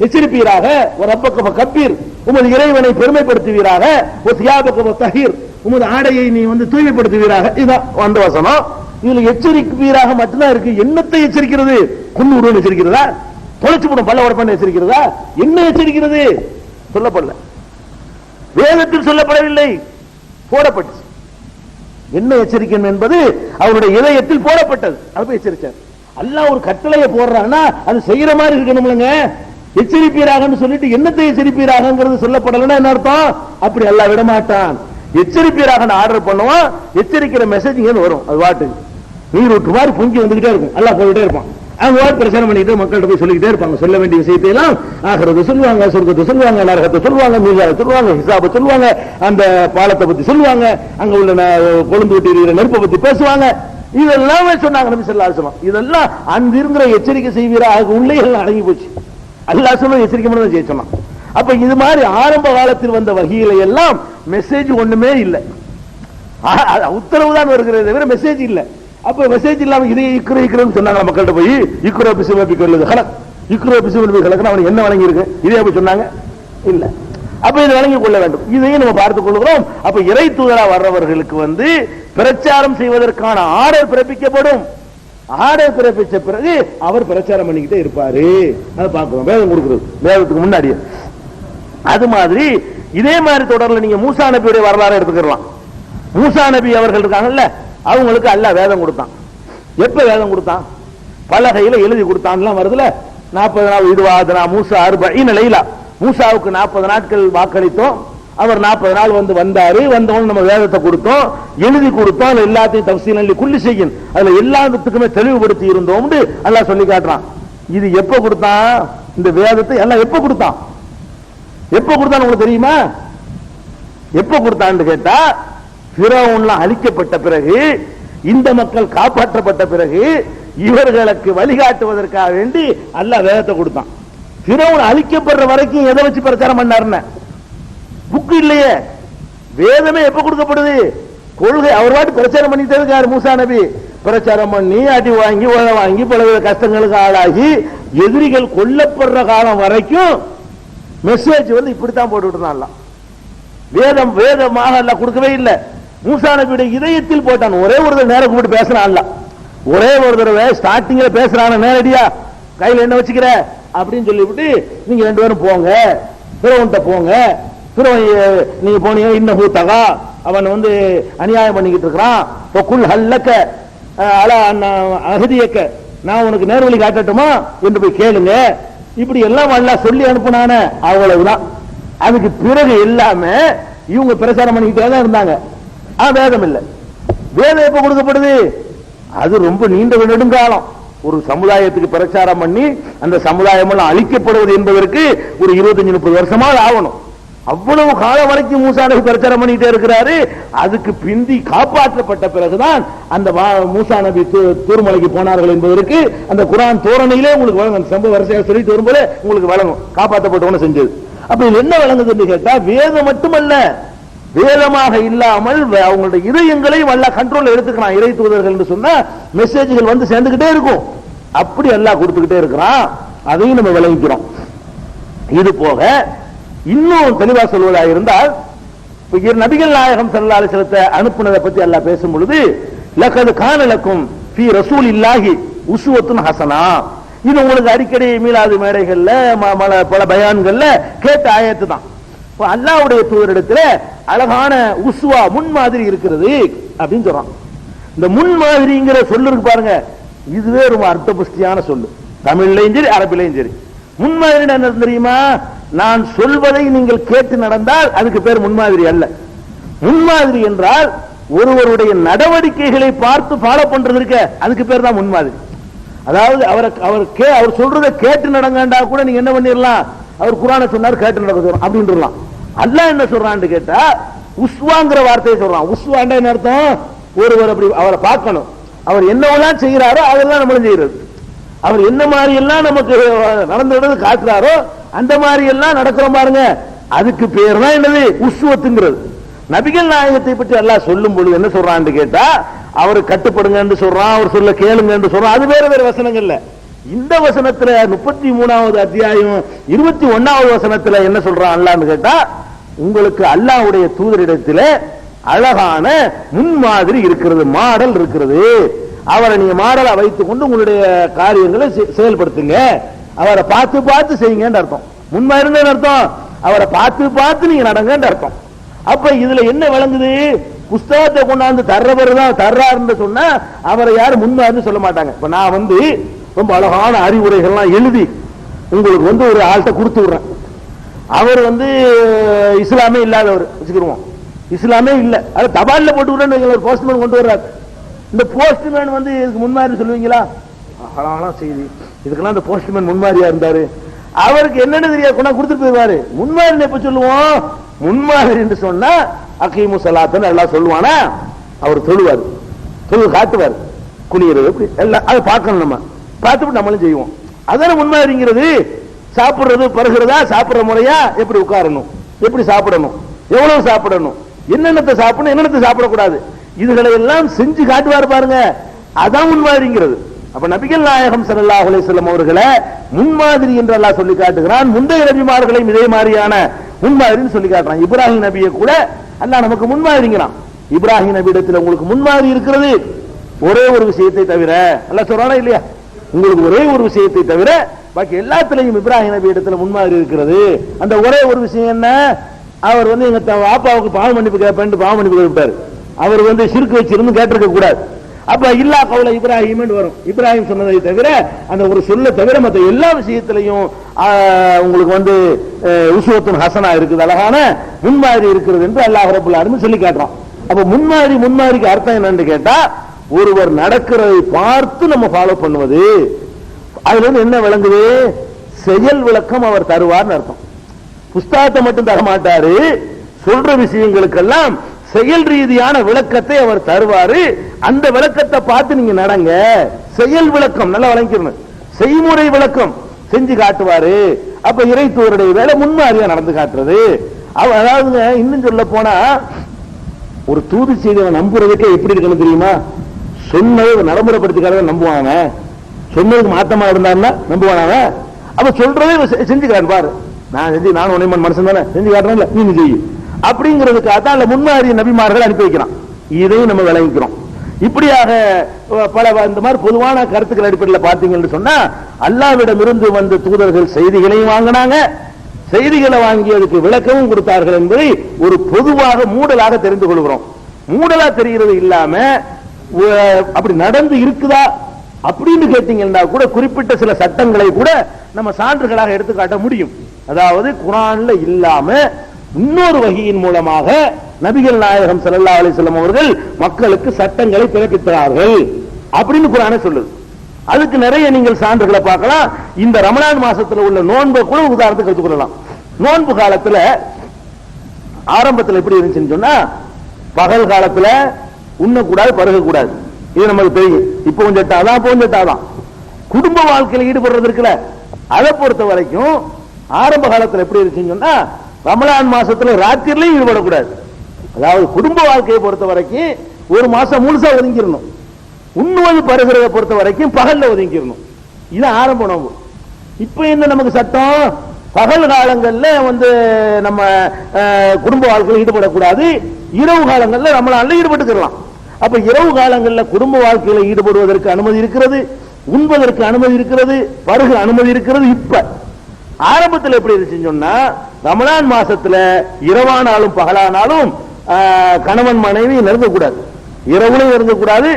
[SPEAKER 1] எச்சரிப்பீராக, ரப்பக ஃபகப்பீர் உமது இறைவனை பெருமைப்படுத்துவீராக, வஸியாபக வதஹீர் உமது ஆடையை நீ வந்து தூய்மைப்படுத்துவீராக. இதுதான் வந்த வசனம். இதுல எச்சரிப்பீராக மட்டும்தான் இருக்கு. என்னத்தை எச்சரிக்கிறது? குன்னூறு எச்சரிக்கிறதா? தொலைச்சு போடும் பல்ல உடப்பான எச்சரிக்கிறதா? என்ன எச்சரிக்கிறது? சொல்லப்படல, வேதத்தில் சொல்லப்படவில்லை, போடப்பட்டு. என்ன எச்சரிக்கணும் என்பது அவருடைய இதயத்தில் போடப்பட்டது. அது எச்சரிச்சார். அல்லாஹ் ஒரு கட்டளையை போடுறான்னா அது செய்யற மாதிரி இருக்கணும்லங்க. எச்சரிப்பீராகன்னு சொல்லிட்டு என்னத்தை எச்சரிப்பீராகங்கிறது சொல்லப்படலன்னா என்ன அர்த்தம்? அப்படி அல்லாஹ் விடமாட்டான். எச்சரிப்பீராக ஆர்டர் பண்ணுவான், எச்சரிக்கிற மெசேஜ் வரும். அது வாட்டு நீர் விட்டு மாதிரி பொங்கி வந்துகிட்டே இருக்கும். அல்லாஹ் போயிட்டே இருப்பான். அவங்க பிரச்சனை பண்ணிட்டு மக்கள்கிட்ட போய் சொல்லிக்கிட்டே இருப்பாங்க. சொல்ல வேண்டிய விஷயத்தை எல்லாம் ஆகிறத சொல்லுவாங்க, சொர்க்கத்தை சொல்லுவாங்க, நரகத்தை சொல்லுவாங்க, மீசாவை சொல்லுவாங்க, ஹிசாபை சொல்லுவாங்க, அந்த பாலத்தை பத்தி சொல்லுவாங்க, அங்க உள்ள கொழுந்து விட்டு இருக்கிற நெருப்பை பத்தி பேசுவாங்க. இதெல்லாம் சொன்னாங்க நபி ஸல்லல்லாஹு அலைஹி வஸல்லம். இதெல்லாம் அன்பிருங்கிற எச்சரிக்கை செய்வீரா உள்ளே எல்லாம் அடங்கி போச்சு. அல்லாஹ் சொல்ல எச்சரிக்கை பண்ண செய்ய சொன்னான். அப்ப இது மாதிரி ஆரம்ப காலத்தில் வந்த வகையில எல்லாம் மெசேஜ் ஒண்ணுமே இல்லை, உத்தரவு தான் வருகிறது தவிர மெசேஜ் இல்லை. அப்ப மெசேஜ் இல்லாம இதை இக்குறன்னு சொன்னாங்க மக்கள்கிட்ட போய். இக்குரோ பிசுமபி கொள்ளுது ஹலக், இக்குரோ பிசுமபி ஹலக்னா அவனுக்கு என்ன வழங்கி இருக்கு? இதே போய் சொன்னாங்க இல்ல. அப்ப இதை வழங்கிக் கொள்ள வேண்டும். இதையும் நம்ம பார்த்துக் கொள்கிறோம். அப்ப இறை தூதரா வர்றவர்களுக்கு பிரச்சாரம் செய்வதற்கான ஆர்டர் பிறப்பிக்கப்படும். ஆர்டர் பிறப்பிச்ச பிறகு அவர் பிரச்சாரம் பண்ணிக்கிட்டே இருப்பாரு. அதை பார்க்கிறோம். வேதம் கொடுக்கிறது, வேதத்துக்கு முன்னாடியே. அது மாதிரி இதே மாதிரி தொடர்ல நீங்க மூசா நபியுடைய வரலாறு எடுத்துக்கலாம். மூசா நபி அவர்கள் இருக்காங்கல்ல, அவங்களுக்கு அல்லாஹ் வேதம் கொடுத்தான். எப்ப வேதம் கொடுத்தான்? பலகையில எழுதி கொடுத்தான் வருதுல. 40 நாள் இதுவாதனா மூசா 40 லைலா, மூசாவுக்கு 40 நாட்கள் வாக்களித்தோம். அவர் 40 நாள் வந்தாரு. வந்தவங்க நம்ம வேதத்தை கொடுத்தோம், எழுதி கொடுத்தோம். எல்லாத்தையும் தஃசீலன் குல்லி செய்யும், அதுல எல்லாத்துக்குமே தெளிவுபடுத்தி இருந்தோம் அல்லாஹ் சொல்லி காட்டுறான். இது எப்ப கொடுத்தான்? இந்த வேதத்தை எல்லாம் எப்ப கொடுத்தான்? எப்ப கொடுத்தான் உங்களுக்கு தெரியுமா? எப்ப கொடுத்தான்னு கேட்டா, ஃபிரௌன்லாம் அழிக்கப்பட்ட பிறகு, இந்த மக்கள் காப்பாற்றப்பட்ட பிறகு, இவர்களுக்கு வழிகாட்டுவதற்காக வேண்டி அல்லாஹ் வேதத்தை கொடுத்தான். ஃபிரௌன் அழிக்கப்படுற வரைக்கும் எதை வச்சு பிரச்சாரம் பண்ணாருன்னு புக் இல்லையே. வேதமே எப்ப கொடுக்கப்படுது? கொள்கை அவர் வாட்டி பிரச்சாரம் பண்ணிட்டே இருக்காரு மூசா நபி. பிரச்சாரம் பண்ணி அடி வாங்கி உழ வாங்கி பல கஷ்டங்களுக்கு ஆளாகி எதிரிகள் கொல்லப்படுற காலம் வரைக்கும் மெசேஜ் இப்படித்தான் போட்டுட்டு இருந்தான். வேதமாக அல்லாஹ் கொடுக்கவே இல்லை. மூசா நபியுடைய இதயத்தில் போட்டான். ஒரே ஒரு நேரம் கூப்பிட்டு பேசுறான் அல்லாஹ். ஒரே ஒரு தடவை ஸ்டார்டிங்ல பேசுறான நேரடியா, கையில என்ன வச்சுக்கிற அப்படின்னு சொல்லிவிட்டு, நீங்க 2 பேரும் போங்க, ஃபிரௌன்ட்ட போங்க. நீங்க போனீங்க, இன்னஹு தகா, அவன் அநியாயம் பண்ணிக்கிட்டு இருக்கிறான். குல் ஹல்லக அலா அஹதியக, நான் உனக்கு நேர்வழி காட்டட்டுமா என்று போய் கேளுங்க. இப்படி எல்லாம் அல்லாஹ் சொல்லி அனுப்புனான, அவ்வளவுதான். அதுக்கு பிறகு எல்லாமே இவங்க பிரச்சாரம் பண்ணிக்கிட்டே தான் இருந்தாங்க. வேதம் இல்லை. வேதம் எப்ப கொடுக்கப்படுது? அது ரொம்ப நீண்ட நெடுங்காலம். ஒரு சமுதாயத்துக்கு பிரச்சாரம் பண்ணி அந்த சமுதாயம் எல்லாம் அழிக்கப்படுவது என்பதற்கு ஒரு 25-30 வருஷமா ஆகணும். அவ்வளவு காலம் வரைக்கும் மூசா நபி பிரச்சாரம் பண்ணிட்டே இருக்கிறாரு. அதுக்கு பிந்தி காப்பாற்றப்பட்ட பிறகுதான் அந்த மூசா நபி தூர்மலைக்கு போனார்கள் என்பதற்கு அந்த குர்ஆன் தோரணையிலே உங்களுக்கு வழங்கும். சம்பவ வரிசையாக சொல்லிட்டு வரும்போது உங்களுக்கு வழங்கும் காப்பாற்றப்பட்டவன செஞ்சது. அப்ப இது என்ன வழங்குதுன்னு கேட்டா, வேதம் மட்டுமல்ல, வேதமாக இல்லாமல் அவங்களுடைய இதயங்களை வல்ல கண்ட்ரோல் எடுத்துக்கிறான். இறை தூதர்கள் என்று சொன்னா மெசேஜ்கள் சேர்ந்துகிட்டே இருக்கும். அப்படி எல்லாம் கொடுத்துக்கிட்டே இருக்கிறான். அதையும் நம்ம விளங்கிக்கிறோம். இது போக இன்னும் தெளிவா சொல்வதாக இருந்தால், நபிகள் நாயகம் ஸல்லல்லாஹு அலைஹி வஸல்லத்தை அனுப்புனதை பத்தி அல்லாஹ் பேசும் பொழுது, லகத் கான லக்கும் ஃபீ ரசூலில்லாஹி உஸ்வத்துன் ஹஸனா, இது உங்களுக்கு அடிக்கடி மீலாது மேடைகள்ல பல பயான்கள்ல கேட்ட ஆயத்து தான். அல்லாஹ்வுடைய தூதரிடத்துல அழகான உஸ்வா முன்மாதிரி இருக்கிறது அப்படின்னு சொல்றான். இந்த முன்மாதிரிங்கிற சொல்லு இருக்கு பாருங்க, இதுவே ரொம்ப அர்த்த புஷ்டியான சொல்லு. தமிழ்லையும் சரி அரபிலையும் சரி. முன்மாதிரி என்ன தெரியுமா? நான் சொல்வதை நீங்கள் கேட்டு நடந்தால் அதுக்கு பேர் முன்மாதிரி அல்ல. முன்மாதிரி என்றால் ஒருவருடைய நடவடிக்கைகளை பார்த்து ஃபாலோ பண்றது இருக்க, அதுக்கு பேர் தான் முன்மாதிரி. அதாவது அவர் சொல்றதை கேட்டு நடங்கண்டா கூட நீங்க என்ன பண்ணிடலாம், அவர் குர்ஆனை சொன்னார் கேட்டு நடக்க அப்படின்றலாம். அல்லாஹ் என்ன சொல்றான்னு கேட்டா, உஸ்வாங்கிற வார்த்தையை சொல்றான். உஸ்வாண்டா என்ன அர்த்தம்? ஒருவர் அப்படி அவரை பார்க்கணும், அவர் என்னவெல்லாம் செய்கிறாரோ அதெல்லாம் நம்மளும் செய்யறது. அவர் என்ன மாதிரி எல்லாம் நமக்கு நடந்து காட்டுறாரோ அந்த மாதிரி எல்லாம் நடக்கிறோம் பாருங்க, அதுக்கு பேர் தான் என்னது? உஸ்வத்துங்கிறது. நபிகள் நாயகத்தை பற்றி அல்லாஹ் சொல்லும் பொழுது என்ன சொல்றான்னு கேட்டா, அவர் கட்டுப்படுங்க என்று சொல்றான், அவர் சொல்ல கேளுங்க என்று சொல்றான். அது வேற வேற வசனங்கள்ல. இந்த வசனத்துல 33வது அத்தியாயம் 21வது வசனத்துல என்ன சொல்றான் அல்லாஹ்னு கேட்டா, உங்களுக்கு அல்லாஹ்வுடைய தூதரிடத்துல அழகான முன்மாதிரி இருக்கிறது, மாடல் இருக்கிறது. அவரை நீங்க மாடலா வைத்துக் கொண்டு உங்களுடைய காரியங்களை செயல்படுத்துங்க. அவரை பார்த்து பார்த்து செய்யுங்கன்னு அர்த்தம். முன்மாதிரி அர்த்தம் அவரை பார்த்து பார்த்து நீங்க நடங்கன்னு அர்த்தம். அப்ப இதுல என்ன விளங்குது? புஸ்தகத்தை கொண்டாந்து தர்றவர் தான் தர்றாருன்னு சொன்னா அவரை யாரும் முன்மாதிரி சொல்ல மாட்டாங்க. இப்ப நான் ரொம்ப அழகான அறிவுரைகள்லாம் எழுதி உங்களுக்கு ஒரு ஆள்கிட்ட கொடுத்து விடுறேன். அவர் இஸ்லாமே இல்லாதவர் வச்சுக்கிருவோம், இஸ்லாமே இல்ல, அது தபால்ல போட்டு விடுறேன்னு ஒரு போஸ்ட்மேன் கொண்டு வர்றாரு. இந்த போஸ்ட்மேன் இதுக்கு முன்மாதிரி சொல்லுவீங்களா? அழகான செய்தி, இதுக்கெல்லாம் இந்த போஸ்ட்மேன் முன்மாதிரியா இருந்தாரு. அவருக்கு என்னன்னு தெரியாது, கொண்டா கொடுத்துட்டு போயிருவாரு. முன்மாதிரி எப்ப சொல்லுவோம்? முன்மாதிரி என்று சொன்னா அகீமு ஸலாத்தன்னு எல்லாம் சொல்லுவானா, அவர் சொல்லுவார், காட்டுவார், குனியறது எல்லாம் அதை பார்க்கணும். நம்ம பார்த்துட்டு நம்மளும் செய்வோம். அதான முன்மாதிரிங்கிறது. சாப்பிடுறது பருகிறதா, சாப்பிடுற முறையா, எப்படி உட்காரணும், எப்படி சாப்பிடணும், எவ்வளவு சாப்பிடணும், என்னென்னத்தை சாப்பிடணும், என்னென்னத்தை சாப்பிடக்கூடாது, இதுகளை எல்லாம் செஞ்சு காட்டுவார் பாருங்க, அதான் முன்மாதிரிங்கிறது. அப்ப நபிகள் நாயகம் ஸல்லல்லாஹு அலைஹி வஸல்லம் அவர்களை முன்மாதிரி என்று அல்லாஹ் சொல்லி காட்டுகிறான். முந்தைய நபிமார்களையும் இதே மாதிரியான முன்மாதிரின்னு சொல்லி காட்டுறான். இப்ராஹிம் நபியை கூட அல்லாஹ் நமக்கு முன்மாதிரிங்கிறான். இப்ராஹிம் நபி இடத்துல உங்களுக்கு முன்மாதிரி இருக்கிறது ஒரே ஒரு விஷயத்தை தவிர, அல்லாஹ் சொல்றானா இல்லையா, உங்களுக்கு ஒரே ஒரு விஷயத்தை தவிர பாக்கி எல்லாத்திலையும் இப்ராஹிம் நபி இடத்துல முன்மாதிரி இருக்கிறது. அந்த ஒரே ஒரு விஷயம் என்ன, அவர் எங்க பாப்பாவுக்கு பாவ மன்னிப்பு கேட்பேன் பாவ மன்னிப்பு கேட்பாரு. அவர் சிறுக்கு வச்சிருந்து கேட்டிருக்க கூடாது. அப்ப இல்லா கவுல இப்ராஹிம் வரும். இப்ராஹிம் சொன்னதை தவிர அந்த ஒரு சொல்ல தவிர மற்ற எல்லா விஷயத்திலையும் உங்களுக்கு உஸ்வத்துன் ஹசனா இருக்குது, அழகான முன்மாதிரி இருக்கிறது என்று அல்லாஹ் ரப்பல் ஆலமீன் சொல்லி காட்டுறான். அப்ப முன்மாதிரிக்கு அர்த்தம் என்னன்னு கேட்டா, ஒருவர் நடக்கிறதை பார்த்து நம்ம ஃபாலோ பண்ணுவது. அதுல என்ன விளங்குது, செயல் விளக்கம் அவர் தருவார்னு அர்த்தம். புஸ்தகத்தை மட்டும் தர மாட்டாரு, சொல்ற விஷயங்களுக்கெல்லாம் செயல் ரீதியான விளக்கத்தை அவர் தருவாரு. அந்த விளக்கத்தை பார்த்து நீங்க நடங்க. செயல் விளக்கம் நல்லா வழங்கிக்கணும், செய்முறை விளக்கம் செஞ்சு காட்டுவாரு. அப்ப இறைத்தூருடைய வேலை முன்மாதிரியா நடந்து காட்டுறது. அதாவது இன்னும் சொல்ல போனா, ஒரு தூது செய்தியை நம்புறதுக்கே எப்படி இருக்கணும் தெரியுமா, சொன்னதை நடைமுறைப்படுத்திக்காரங்க நம்புவாங்க, சொன்னதுக்கு மாத்தமா இருந்தாருன்னா நம்புவாங்க. அப்ப சொல்றதே செஞ்சு காட்டுவாரு. நான் செஞ்சு நானும் உன்னை மனுஷன் தானே செஞ்சு காட்டுறேன், நீ செய்யும் அப்படிங்கிறதுக்காக தான் முன்மாதிரி நபிமார்கள் அனுப்பி வைக்கிறான். இதையும் நம்ம விளங்கிக்கிறோம். இப்படியாக பல இந்த மாதிரி பொதுவான கருத்துக்கள் அடிப்படையில் பார்த்தீங்கன்னு சொன்னா, அல்லாஹ்விடம் இருந்து வந்த தூதர்கள் செய்திகளையும் வாங்கினாங்க, செய்திகளை வாங்கியதுக்கு விளக்கமும் கொடுத்தார்கள் என்பதை ஒரு பொதுவாக மூடலாக தெரிந்து கொள்கிறோம். மூடலா தெரிகிறது இல்லாம அப்படி நடந்து இருக்குதா அப்படின்னு கேட்டீங்கன்னா கூட குறிப்பிட்ட சில சட்டங்களை கூட நம்ம சான்றுகளாக எடுத்து காட்ட முடியும். அதாவது குர்ஆன்ல இல்லாம இன்னொரு வகையின் மூலமாக நபிகள் நாயகம் ஸல்லல்லாஹு அலைஹி வஸல்லம் அவர்கள் மக்களுக்கு சட்டங்களை பிறப்பித்தார்கள் அப்படின்னு குர்ஆனே சொல்லுது. அதுக்கு நிறைய நீங்கள் சான்றுகளை பார்க்கலாம். இந்த ரமலான் மாசத்துல உள்ள நோன்பை கூட உதாரணத்துக்கு எடுத்துக்கொள்ளலாம். நோன்பு காலத்துல ஆரம்பத்தில் எப்படி இருந்துச்சுன்னு சொன்னா, பகல் காலத்துல உண்ணக்கூடாது பருகக்கூடாது, இது நமக்கு தெரியும். இப்ப கொஞ்சம் தான் குடும்ப வாழ்க்கையில் ஈடுபடுறது இருக்குல்ல, அதை பொறுத்த வரைக்கும் ஆரம்ப காலத்தில் எப்படி இருந்துச்சுன்னு சொன்னா, ரமலான் மாசத்துல ராத்திரிலையும் ஈடுபடக்கூடாது. அதாவது குடும்ப வாழ்க்கையை பொறுத்த வரைக்கும் ஒரு மாசம் முழுசா ஒதுங்கிடணும். உண்ணுவது பருகிறத பொறுத்த வரைக்கும் பகல்ல ஒதுங்கிடணும். இது ஆரம்ப நோன்பு. இப்ப என்ன நமக்கு சட்டம், பகல் காலங்கள்ல நம்ம குடும்ப வாழ்க்கையில் ஈடுபடக்கூடாது, இரவு காலங்கள்ல ரமலான்ல ஈடுபட்டுக்கலாம். அப்ப இரவு காலங்களில் குடும்ப வாழ்க்கையில் ஈடுபடுவதற்கு அனுமதி இருக்கிறது, உண்பதற்கு அனுமதி இருக்கிறது, பருக அனுமதி இருக்கிறது. இப்ப ஆரம்பத்தில் எப்படி இருந்துச்சுன்னு சொன்னா, ரமலான் மாசத்துல இரவானாலும் பகலானாலும் கணவன் மனைவி நெருங்கக்கூடாது, இரவுலையும் நெருங்கக்கூடாது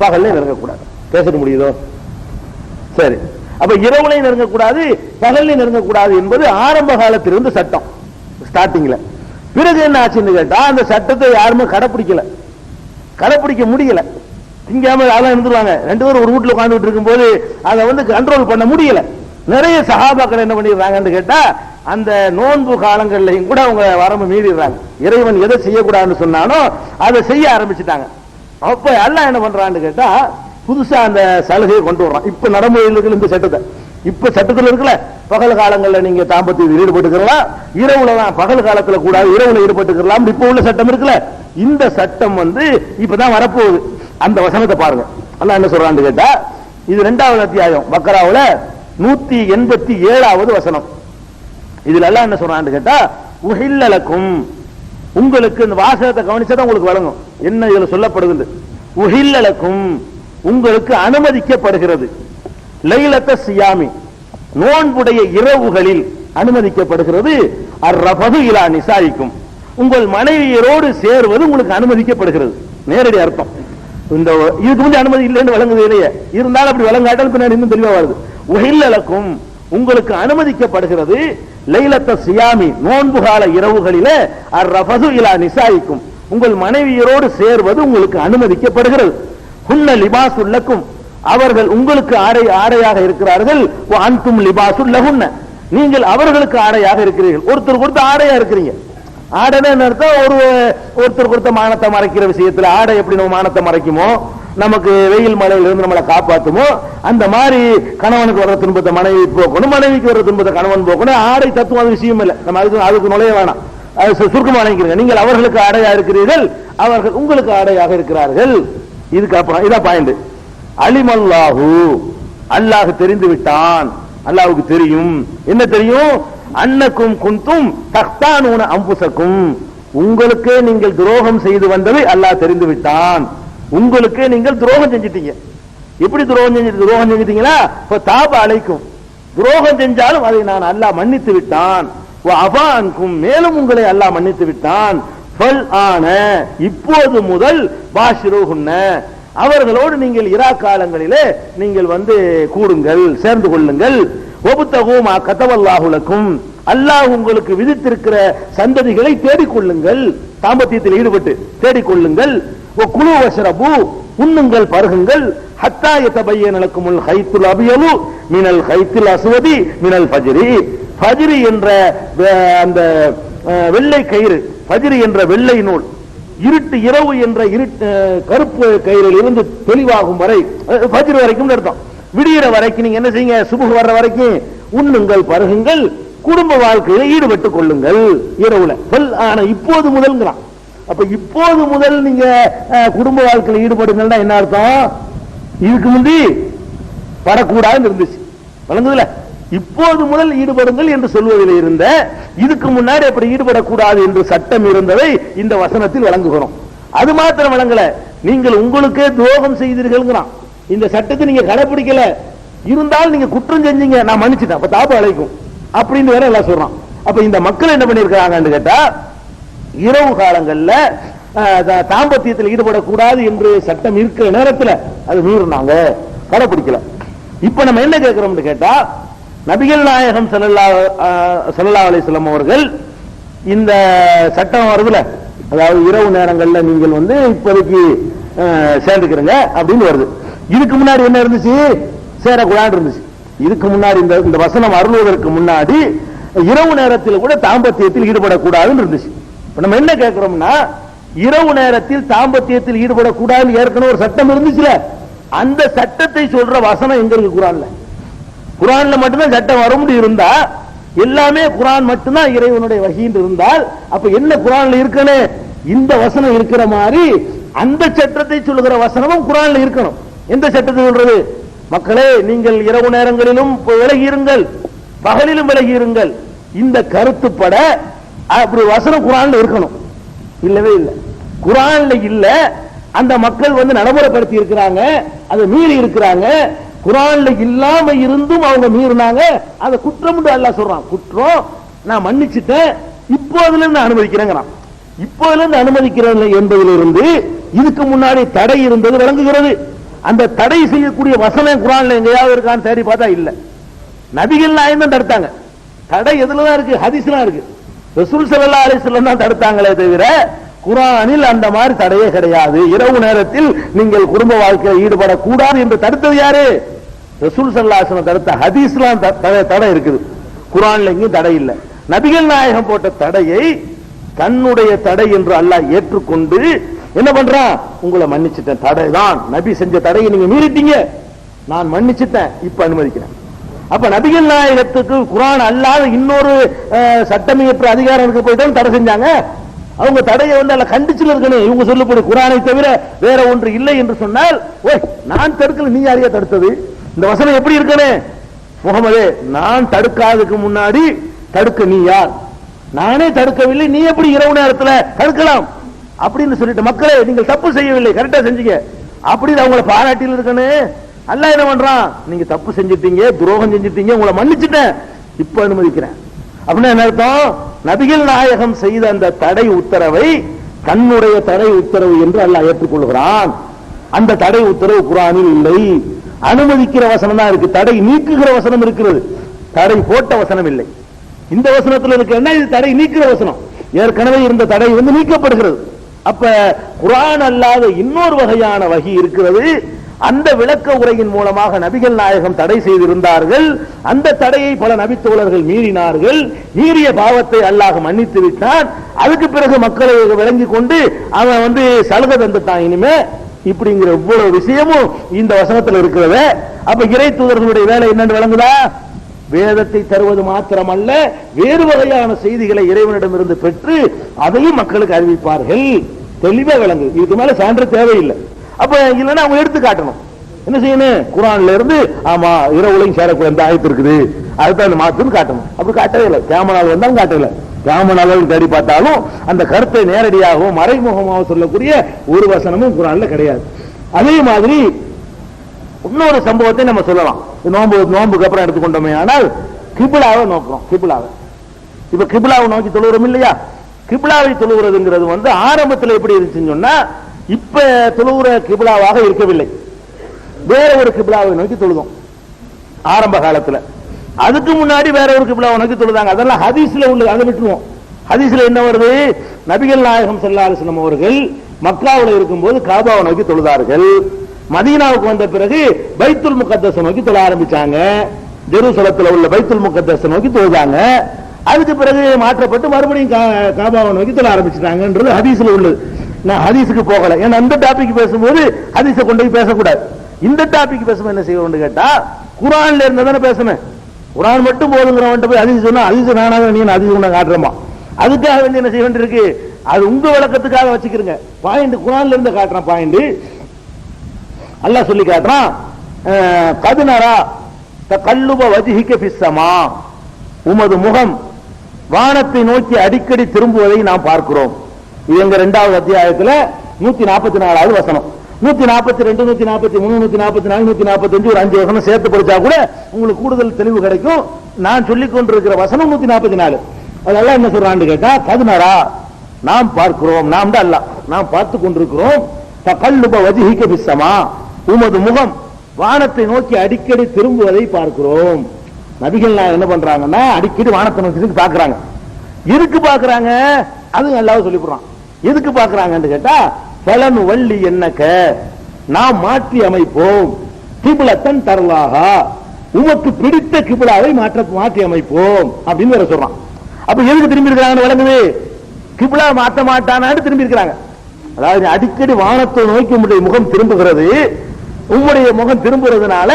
[SPEAKER 1] பகல்லையும் நெருங்கக்கூடாது. பேச முடியுதோ? சரி. அப்ப இரவுலையும் நெருங்கக்கூடாது பகல்லையும் நெருங்கக்கூடாது என்பது ஆரம்ப காலத்திலிருந்து சட்டம் ஸ்டார்டிங்ல. பிறகு என்ன ஆச்சுன்னு கேட்டா, அந்த சட்டத்தை யாருமே கடைப்பிடிக்க முடியல. திங்காம அதெல்லாம் இருந்துருவாங்க. ரெண்டு பேரும் ஒரு வீட்டுல உட்கார்ந்துட்டு இருக்கும் போது அதை கண்ட்ரோல் பண்ண முடியல. நிறைய சஹாபாக்கள் என்ன பண்ணிடுறாங்கன்னு கேட்டா, அந்த நோன்பு காலங்கள்லையும் கூட அவங்க வரம்பு மீறிடுறாங்க. இறைவன் எதை செய்யக்கூடாதுன்னு சொன்னானோ அதை செய்ய ஆரம்பிச்சுட்டாங்க. அப்ப அல்லாஹ் என்ன பண்றான்னு கேட்டா, புதுசா அந்த சலுகையை கொண்டு வர்றான். இப்ப நடைமுறையில் இருக்கிற இந்த சட்டத்தை, இப்ப சட்டத்தில் இருக்குல்ல, பகல் காலங்களில் நீங்க தாம்பத்தியத்தில் ஈடுபட்டுக்கலாம், இரவுல தான் பகல் காலத்துல கூடாது இரவுல ஈடுபட்டுக்கலாம். இப்ப உள்ள சட்டம் இருக்குல்ல, இந்த சட்டம் இப்பதான் வரப்போகுது. அந்த வசனத்தை பாருங்க. அல்லாஹ் என்ன சொல்றான்னு கேட்டா, இது 2வது அத்தியாயம் பக்கராவுல 187வது வசனம். இதுல அல்லாஹ் என்ன சொல்றான்னு கேட்டா, உஹில்லலக்கும், உங்களுக்கு இந்த வாசகத்தை கவனிச்சா உங்களுக்கு வழங்கும் என்ன இதுல சொல்லப்படுகிறது. உஹில்லலக்கும், உங்களுக்கு அனுமதிக்கப்படுகிறது, லைலத்த சியாமி, நோன்புடைய இரவுகளில் அனுமதிக்கப்படுகிறது, அர்ரஃபது இலா நிசாயிக்கும், உங்கள் மனைவியரோடு சேர்வது உங்களுக்கு அனுமதிக்கப்படுகிறது. நேரடி அர்த்தம். இந்த இதுக்கு அனுமதி இல்லைன்னு வழங்குது இல்லையே, இருந்தாலும் அப்படி வழங்காட்டால் பின்னாடி இன்னும் தெளிவா வருது. உஹில்லலக்கும், உங்களுக்கு அனுமதிக்கப்படுகிறது, லைலத்த சியாமி, நோன்புகால இரவுகளிலே, அர்ரஃபது இலா நிசாயிக்கும், உங்கள் மனைவியரோடு சேர்வது உங்களுக்கு அனுமதிக்கப்படுகிறது. ஹுன்ன லிபாசுல்லக்கும், அவர்கள் உங்களுக்கு ஆடையாக இருக்கிறார்கள், அன்தும் லிபாசுல்லஹுன்ன, நீங்கள் அவர்களுக்கு ஆடையாக இருக்கிறீர்கள். ஒருத்தர் கொடுத்த ஆடையா இருக்கிறீங்க. ஆடைன்னு அர்த்தம், ஒருத்தர் கொடுத்த மானத்தை மறைக்கிற விஷயத்துல ஆடை எப்படி நம்ம மானத்தை மறைக்குமோ, நமக்கு வெயில் மழையில இருந்து நம்மளை காப்பாற்றுமோ, அந்த மாதிரி கணவனுக்கு வர்ற துன்பத்தை மனைவி போக்கணும், மனைவிக்கு வர்ற துன்பத்தை கணவன் போக்கணும். ஆடை தத்துவம் அது விஷயம் இல்லை, நம்ம அதுக்கு நுழைய வேணாம். அது சுருக்கமா நினைக்கிறீங்க. நீங்கள் அவர்களுக்கு ஆடையா இருக்கிறீர்கள், அவர்கள் உங்களுக்கு ஆடையாக இருக்கிறார்கள். இதுக்கு இதான் பாயிண்ட். அலிமல்லாஹு, அல்லாஹ் தெரிந்து விட்டான், அல்லாஹ்வுக்கு தெரியும். என்ன தெரியும்? அன்னக்கும் குந்தும் தக்தானூன அம்புசக்கும், உங்களுக்கே நீங்கள் துரோகம் செய்து வந்ததை அல்லாஹ் தெரிந்து விட்டான். உங்களுக்கே நீங்கள் துரோகம் செஞ்சிட்டீங்க. எப்படி துரோகம் செஞ்சிட்டீங்களா? தாப அழைக்கும், துரோகம் செஞ்சாலும் அதை நான் அல்லாஹ் மன்னித்து விட்டான். அபான்கும், மேலும் உங்களை அல்லாஹ் மன்னித்து விட்டான். இப்போது முதல் பாஷிருஹுன்ன, அவர்களோடு நீங்கள் இரா காலங்களிலே நீங்கள் வந்து கூடுங்கள், சேர்ந்து கொள்ளுங்கள். ஒபுத்தகுமா கதவல்லாஹு லக்கும், அல்லாஹ் உங்களுக்கு விதித்திருக்கிற சந்ததிகளை தேடிக்கொள்ளுங்கள், தாம்பத்தியத்தில் ஈடுபட்டு தேடிக்கொள்ளுங்கள். குலு வஷ்ரபு, உண்ணுங்கள் பருகுங்கள். ஹத்தா யதபய்யன லக்குமுல் ஹைத்துல் அபியலு மினல் ஹைத்துல் அஸ்வதி மினல் ஃபஜ்ரி, ஃபஜ்ரி என்ற அந்த வெள்ளை கயிறு, ஃபஜ்ரி என்ற வெள்ளை நூல், இருட்டு இரவு என்ற கருப்பு கயிறில் இருந்து தெளிவாகும் வரை, ஃபஜ்ர் வரைக்கும் அர்த்தம், விடிகிற வரைக்கும் நீங்க என்ன செய்யுங்க, சுபஹ் வர்ற வரைக்கும் உண்ணுங்கள் பருகுங்கள், குடும்ப வாழ்க்கையில ஈடுபட்டுக் கொள்ளுங்கள் இரவுல. ஆனா இப்போது முதல்ங்கிறான். அப்ப இப்போது முதல் நீங்க குடும்ப வாழ்க்கையில் ஈடுபடுங்கன்னா என்ன அர்த்தம்? இதுக்கு முந்தி படக்கூடாதுன்னு இருந்துச்சு, வழங்குதுல. இப்போது முதல் ஈடுபடுங்கள் என்று சொல்வதில் இருந்த, இதுக்கு முன்னாடி அப்படி ஈடுபடக்கூடாது என்று சட்டம் இருந்ததை இந்த வசனத்தில் வழங்குகிறோம். அது மாத்திரம் வழங்கல, நீங்கள் உங்களுக்கே துரோகம் செய்தீர்கள். இந்த சட்டத்தை நீங்க கடைபிடிக்கல இருந்தால் நீங்க குற்றம் செஞ்சீங்க, நான் மன்னிச்சுட்டேன், அப்ப தாப அழைக்கும் அப்படின்னு வேற எல்லாம் சொல்றான். அப்ப இந்த மக்கள் என்ன பண்ணிருக்காங்கன்னு கேட்டா, இரவு காலங்கள்ல தாம்பத்தியத்தில் ஈடுபடக்கூடாது என்று சட்டம் இருக்கிற நேரத்தில் அது மீறினாங்க, கடைபிடிக்கல. இப்ப நம்ம என்ன கேட்கிறோம்னு கேட்டா, நபிகள் நாயகம் ஸல்லல்லாஹு அலைஹி வஸல்லம் அவர்கள் இந்த சட்டம் வருதுல, அதாவது இரவு நேரங்கள்ல நீங்கள் வந்து இப்போதைக்கு சேர்ந்துக்கிறங்க அப்படின்னு வருது. இதுக்கு முன்னாடி என்ன இருந்துச்சு? சேரக்கூடாது இருந்துச்சு. இதுக்கு முன்னாடி இந்த வசனம் அருள்வதற்கு முன்னாடி இரவு நேரத்தில் கூட தாம்பத்தியத்தில் ஈடுபடக்கூடாதுன்னு இருந்துச்சு. நம்ம என்ன கேட்கிறோம்னா, இரவு நேரத்தில் தாம்பத்தியத்தில் ஈடுபடக்கூடாதுன்னு ஏற்கனவே ஒரு சட்டம் இருந்துச்சுல, அந்த சட்டத்தை சொல்ற வசனம் எங்க இருக்கு? குர்ஆன்ல. குர்ஆன்ல மட்டும்தான் சட்டம் வர முடியும் இருந்தா, எல்லாமே குர்ஆன் மட்டும்தான் இறைவனுடைய வஹீன்னு இருந்தால், அப்ப என்ன குர்ஆன்ல இருக்குன்னு இந்த வசனம் இருக்கிற மாதிரி அந்த சட்டத்தை சொல்லுகிற வசனமும் குர்ஆன்ல இருக்கணும். எந்த சட்டத்தை சொல்றது? மக்களே, நீங்கள் இரவு நேரங்களிலும் விலகி இருங்கள், பகலிலும் விலகி இருங்கள், இந்த கருத்துப்பட அப்படி வசனம் குர்ஆன்ல இருக்கணும். இல்லவே இல்லை, குர்ஆன்ல இல்ல. அந்த மக்கள் வந்து நடைமுறைப்படுத்தி இருக்கிறாங்க, அதை மீறி இருக்கிறாங்க. குர்ஆன்ல இல்லாம இருந்தும் அவங்க மீறினாங்க, அதை குற்றம் அல்லாஹ் சொல்றான். குற்றம் நான் மன்னிச்சுட்டேன், இப்போதுல இருந்து அனுமதிக்கிறேங்கிறான். இப்போதுல இருந்து அனுமதிக்கிறேன் என்பதிலிருந்து இதுக்கு முன்னாடி தடை இருந்தது விளங்குகிறது. அந்த தடை செய்யக்கூடிய வசனம் குர்ஆன்ல எங்கேயாவது இருக்கான்னு தேடி பார்த்தா இல்ல. நபிகள் நாயகம் தான் தடுத்தாங்க. தடை எதுலதான் இருக்கு? ஹதீஸ்லாம் இருக்கு. ரசூல் ஸல்லல்லாஹு அலைஹி வஸல்லம் தான் தடுத்தாங்களே தவிர குர்ஆனில் அந்த மாதிரி தடையே கிடையாது. இரவு நேரத்தில் நீங்கள் குடும்ப வாழ்க்கையில் ஈடுபடக்கூடாது என்று தடுத்தது யாரு? ரசூல் ஸல்லல்லாஹு அலைஹி வஸல்லம் தடுத்த ஹதீஸ்லாம் தடை இருக்குது. குர்ஆன்ல எங்கேயும் தடை இல்லை. நபிகள் நாயகம் போட்ட தடையை தன்னுடைய தடை என்று அல்லாஹ் ஏற்றுக்கொண்டு என்ன பண்றான்? உங்களை மன்னிச்சுட்டேன், தடை தான், நபி செஞ்ச தடையை நீங்க மீறிட்டீங்க, நான் மன்னிச்சுட்டேன், இப்ப அனுமதிக்கிறேன். அப்ப நபிகள் நாயகத்துக்கு குர்ஆன் அல்லாத இன்னொரு சட்டமியற்ற அதிகாரம் இருக்க போயிட்டு தடை செஞ்சாங்க. அவங்க தடையை வந்து அல்ல கண்டிச்சு இருக்கணும். இவங்க சொல்லக்கூடிய குர்ஆனை தவிர வேற ஒன்று இல்லை என்று சொன்னால், ஓய் நான் தடுக்கல, நீ யாரையா தடுத்தது? இந்த வசனம் எப்படி இருக்கணும்? முகமதே, நான் தடுக்காததுக்கு முன்னாடி தடுக்க நீ யார்? நானே தடுக்கவில்லை, நீ எப்படி இரவு நேரத்தில் தடுக்கலாம் அப்படின்னு சொல்லிட்டு, மக்களே நீங்கள் தப்பு செய்யவில்லை, கரெக்டா செஞ்சீங்க அப்படின்னு அவங்களை பாராட்டியில் இருக்கணும். அல்லாஹ் என்ன பண்றான்? நீங்க தப்பு செஞ்சிட்டீங்க, துரோகம் செஞ்சிட்டீங்க, உங்களை மன்னிச்சுட்டேன், இப்ப அனுமதிக்கிறேன். அப்படின்னா என்ன அர்த்தம்? நபிகள் நாயகம் செய்த அந்த தடை உத்தரவை தன்னுடைய தடை உத்தரவு என்று அல்லாஹ் ஏற்றுக்கொள்கிறான். அந்த தடை உத்தரவு குர்ஆனில் இல்லை. அனுமதிக்கிற வசனம் தான் இருக்கு, தடை நீக்குகிற வசனம் இருக்கிறது, தடை போட்ட வசனம் இல்லை. இந்த வசனத்தில் இருக்கு என்ன? இது தடை நீக்கிற வசனம். ஏற்கனவே இருந்த தடை வந்து நீக்கப்படுகிறது. அப்ப குர்ஆன் அல்லாத இன்னொரு வகையான வகி இருக்கிறது. அந்த விளக்க உரையின் மூலமாக நபிகள் நாயகம் தடை செய்திருந்தார்கள். அந்த தடையை பல நபித்தோழர்கள் மீறினார்கள். மீறிய பாவத்தை அல்லாஹ் மன்னித்து விட்டான். அதுக்கு பிறகு மக்களை விளங்கி கொண்டு அவன் வந்து சலுகை தந்துட்டான். இனிமே இப்படிங்கிற ஒவ்வொரு விஷயமும் இந்த வசனத்தில் இருக்கிறது. அப்ப இறை தூதர்களுடைய வேலை என்னன்னு விளங்குதா? வேதத்தை தருவது மாத்திரமல்ல, வேறு வகையான செய்திகளை இறைவனிடமிருந்து பெற்று அதையும் மக்களுக்கு அறிவிப்பார்கள். தெளிவா விளங்கு. இதுக்கு மேல சான்று தேவையில்லை. அப்ப இல்லைன்னா அவங்க எடுத்து காட்டணும். என்ன செய்யணும்? குர்ஆன்ல இருந்து ஆமா இரவுலையும் சேரக்கூடிய ஆயத்து இருக்குது, அதுதான் அந்த மாத்துன்னு காட்டணும். அப்படி காட்டவே இல்லை. கியாமத் வந்தாலும் காட்டல. கியாமத் தேடி பார்த்தாலும் அந்த கருத்தை நேரடியாகவும் மறைமுகமாக சொல்லக்கூடிய ஒரு வசனமும் குர்ஆன்ல கிடையாது. அதே மாதிரி இன்னொரு சம்பவத்தை நம்ம சொல்லலாம். நோன்புக்கு அப்புறம் எடுத்துக்கொண்டோமே ஆனால் கிபிலாவை நோக்கிறோம். கிபிலாவை இப்ப கிபிலாவை நோக்கி தொழுகிறோம் இல்லையா? கிபிலாவை தொழுகிறதுங்கிறது வந்து ஆரம்பத்தில் எப்படி இருந்துச்சுன்னு சொன்னா, இப்ப தொழுகிற கிபிலாவாக இருக்கவில்லை. வேற ஒரு கிபிலாவை நோக்கி தொழுதோம் ஆரம்ப காலத்துல. அதுக்கு முன்னாடி வேற ஒரு கிபிலாவை நோக்கி தொழுதாங்க. அதெல்லாம் ஹதீஸ்ல உள்ளது, அதை விட்டுருவோம். ஹதீஸ்ல என்ன வருது? நபிகள் நாயகம் ஸல்லல்லாஹு அலைஹி வஸல்லம் அவர்கள் மக்காவுல இருக்கும்போது காபாவை நோக்கி தொழுதார்கள். மதீனாவுக்கு வந்த பிறகு பைத்துல் முகத்தஸை நோக்கி தொழ ஆரம்பிச்சாங்க. ஜெருசலத்துல உள்ள பைத்துல் முகத்தஸை நோக்கி தொழுதாங்க. அதுக்கு பிறகு மாற்றப்பட்டு மறுபடியும் காபாவை நோக்கி தொழ ஆரம்பிச்சிட்டாங்கன்றது ஹதீஸ்ல உள்ளது. நான் ஹதீஸுக்கு போகல, ஏன்னா அந்த டாபிக் பேசும்போது ஹதீஸை கொண்டு போய் பேசக்கூடாது. இந்த டாபிக் பேசும்போது என்ன செய்யணும் கேட்டா, குர்ஆன்ல இருந்து தானே பேசணும். குர்ஆன் மட்டும் போதுங்கிறவன்ட்ட போய் ஹதீஸ் சொன்னா ஹதீஸ் நானாக நீ ஹதீஸ் கொண்டு காட்டுறமா, அதுக்காக வேண்டி என்ன செய்ய வேண்டியிருக்கு? அது உங்க விளக்கத்துக்காக வச்சுக்கிறீங்க. பாயிண்ட் குர்ஆன்ல இருந்து காட்டுறான். பாயிண்ட் அல்லாஹ் சொல்லி காட்டுறான், கதுனரா தகல்லுப வஜ்ஹிக ஃபிஸ் ஸமா, உமது முகம் வானத்தை நோக்கி அடிக்கடி திரும்புவதை நாம் பார்க்கிறோம். இது எங்க 2வது அத்தியாயத்துல 144வது வசனம். 142, 143, 144, 145 ஒரு 5 வசனம் சேர்த்து படிச்சா கூட உங்களுக்கு கூடுதல் தெளிவு கிடைக்கும். நான் சொல்லிக் கொண்டிருக்கிற வசனம் 144. அதெல்லாம் என்ன சொல்றான்னு கேட்டா, கதுனரா நாம் பார்க்கிறோம். நாம் தான் அல்லாஹ், நாம் பார்த்து கொண்டிருக்கிறோம். தகல்லுப வஜ்ஹிக ஃபிஸ் ஸமா, உமது முகம் வானத்தை நோக்கி அடிக்கடி திரும்புவதை பார்க்கிறோம். நபிகள் என்ன பண்றாங்கன்னா அடிக்கடி வானத்தை நோக்கி பாக்குறாங்க. எதுக்கு பாக்குறாங்க? அது அல்லாஹ் சொல்லி போடுறான். எதுக்கு பாக்குறாங்கன்னு கேட்டா, பலன் வள்ளி என்னக்க, நாம் மாற்றி அமைப்போம், கிபிலத்தன் தர்லாஹா, உமக்கு பிடித்த கிபிலாவை மாற்றி அமைப்போம் அப்படின்னு வேற சொல்றான். அப்ப எதுக்கு திரும்பி இருக்கிறாங்கன்னு விளங்குது? கிபிலா மாற்ற மாட்டானான்னு திரும்பி இருக்கிறாங்க. அதாவது அடிக்கடி வானத்தை நோக்கி உம்முடைய முகம் திரும்புகிறது, உம்முடைய முகம் திரும்புறதுனால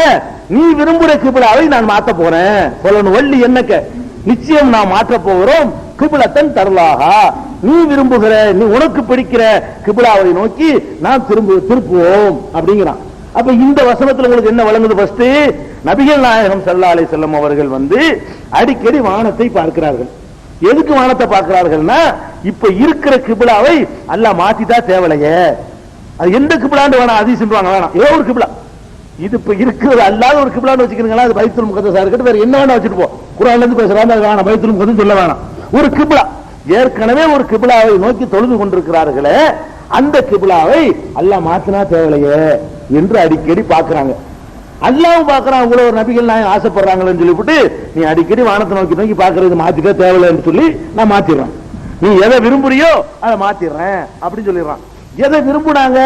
[SPEAKER 1] நீ விரும்புற கிபிலாவை நான் மாற்ற போறேன். பலன் வள்ளி என்னக்க, நிச்சயம் நாம் மாற்ற போகிறோம், கிபிலத்தன் தர்லாஹா, நீ விரும்புகிற, நீ உனக்கு பிடிக்கிற கிபிலாவை நோக்கி நாம் திருப்புவோம் அப்படிங்கிறான். அப்ப இந்த வசனத்துல உங்களுக்கு என்ன வழங்குது? ஃபர்ஸ்ட் நபிகள் நாயகம் ஸல்லல்லாஹு அலைஹி வஸல்லம் அவர்கள் வந்து அடிக்கடி வானத்தை பார்க்கிறார்கள். எதுக்கு வானத்தை பார்க்கிறார்கள்னா, இப்ப இருக்கிற கிபிலாவை அல்லாஹ் மாத்திட்டா தேவலையே. அது எந்த கிபிலான்னு வேணாம், ஹதீஸ் சொல்றாங்க வேணாம், ஏதோ ஒரு கிபிலா, இது இப்ப இருக்கிறது அல்லாத ஒரு கிபிலான்னு வச்சுக்கிறீங்களா, அது பைத்துல் முகத்தஸா இருக்கட்டும், வேற என்ன வேணா வச்சுட்டு போ. குர்ஆன்ல இருந்து பேசுறாங்க, அது வேணாம், பைத்துல் முகத்தஸ் சொல்ல வேணாம். ஒரு கிபிலா, ஏற்கனவே ஒரு கிபிலாவை நோக்கி தொழுது கொண்டிருக்கிறார்களே, அந்த கிபிலாவை அல்லாஹ் மாத்தினா தேவலையே என்று அடிக்கடி பார்க்கிறாங்க. அல்லாஹ்வும் பார்க்கறான், இவ்வளவு நபிகள் நாயகம் ஆசைப்படுறாங்கன்னு சொல்லிவிட்டு நீ அடிக்கடி வானத்தை நோக்கி பார்க்கறது மாத்திக்க தேவையில்லைன்னு சொல்லி நான் மாத்திடுறேன். நீ எதை விரும்புறியோ அதை மாத்திடுறேன் அப்படின்னு சொல்லிடுறான். எதை விரும்புனாங்க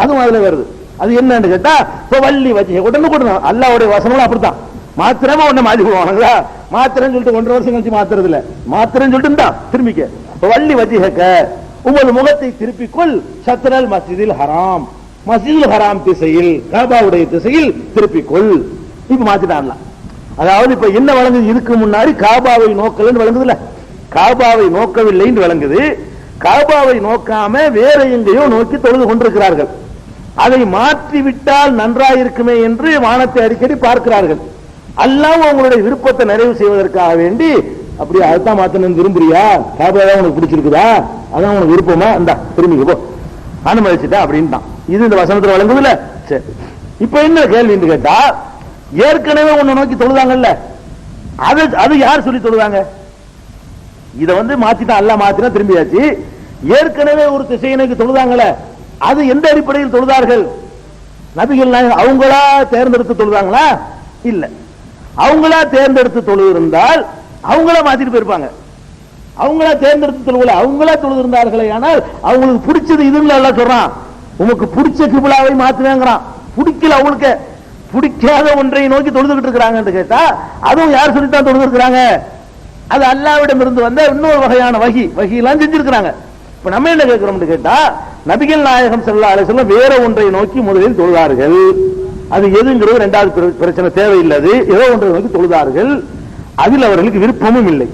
[SPEAKER 1] அதுவும் அதுல வருது. அது என்னன்னு கேட்டா, இப்ப வள்ளி வச்சு உடனே அல்லாஹ்வுடைய வசனம் அப்படித்தான். மாத்திரமா உடனே மாறி போவானுங்களா, மாத்திரன்னு சொல்லிட்டு 1.5 வருஷம் கழிச்சு மாத்துறது இல்ல, மாத்திரன்னு சொல்லிட்டு இருந்தா திரும்பிக்க. வள்ளி வஜ்ஹக, உமது முகத்தை திருப்பிக்கொள், ஷத்ரல் மஸ்ஜிதில் ஹராம், மஸ்ஜிதுல் ஹராம் திசையில், காபாவுடைய திசையில் திருப்பிக்கொள். இப்ப மாத்திட்டான்ல. அதாவது இப்ப என்ன வழங்குது? இதுக்கு முன்னாடி காபாவை நோக்கலன்னு வழங்குதுல, காபாவை நோக்கவில்லைன்னு வழங்குது. காபாவை நோக்காம வேற எங்கேயோ நோக்கி தொழுது கொண்டிருக்கிறார்கள். அதை மாற்றிவிட்டால் நன்றாயிருக்குமே என்று வானத்தை அடிக்கடி பார்க்கிறார்கள். அல்லாஹ் உங்களுடைய விருப்பத்தை நிறைவு செய்வதற்காக வேண்டி, அப்படி அதுதான் மாத்தணும் விரும்புறியா, காபாதான் உனக்கு பிடிச்சிருக்குதா, அதான் உனக்கு விருப்பமா, இந்தா திரும்பி போ, அனுமதிச்சுட்டா அப்படின்னு தான் இது இந்த வசனத்துல வழங்குதுல. சரி, இப்ப என்ன கேள்வின்னு கேட்டா, ஏற்கனவே உன்னை நோக்கி தொழுதாங்கல்ல, அது யார் சொல்லி தொழுதாங்க? இத வந்து மாத்திட்டா, அல்லாஹ் மாத்தினா திரும்பியாச்சு. ஏற்கனவே ஒரு திசையை நோக்கி தொழுதாங்கல்ல, அது எந்த அடிப்படையில் தொழுதார்கள்? நபிகள் நாயகம் அவங்களா தேர்ந்தெடுத்து தொழுதாங்களா? இல்ல, அவங்களா தேர்ந்தெடுத்து தொழுது இருந்தால் அவங்களா மாத்திட்டு போயிருப்பாங்க. அவங்களா தேர்ந்தெடுத்து தொழுவல, அவங்களா தொழுது இருந்தார்களே, ஆனால் அவங்களுக்கு பிடிச்சது இதுன்னு எல்லாம் சொல்றான். உனக்கு பிடிச்ச கிபிலாவை மாத்துவேங்கிறான். பிடிக்கல, அவங்களுக்கு பிடிக்காத ஒன்றை நோக்கி தொழுதுகிட்டு இருக்கிறாங்க கேட்டா, அதுவும் யார் சொல்லித்தான் தொழுது இருக்கிறாங்க? அது அல்லாஹ்விடம் இருந்து வந்த இன்னொரு வகையான வகையெல்லாம் செஞ்சிருக்கிறாங்க. இப்ப நம்ம என்ன கேட்கிறோம்னு கேட்டா, நபிகள் நாயகம் ஸல்லல்லாஹு அலைஹி வஸல்லம் வேற ஒன்றை நோக்கி முதலில் தொழுதார்கள். அது எதுங்கிறது 2வது பிரச்சனை, தேவையில்லாது. ஏதோ ஒன்றை நோக்கி தொழுதார்கள், அதில் அவர்களுக்கு விருப்பமும் இல்லை.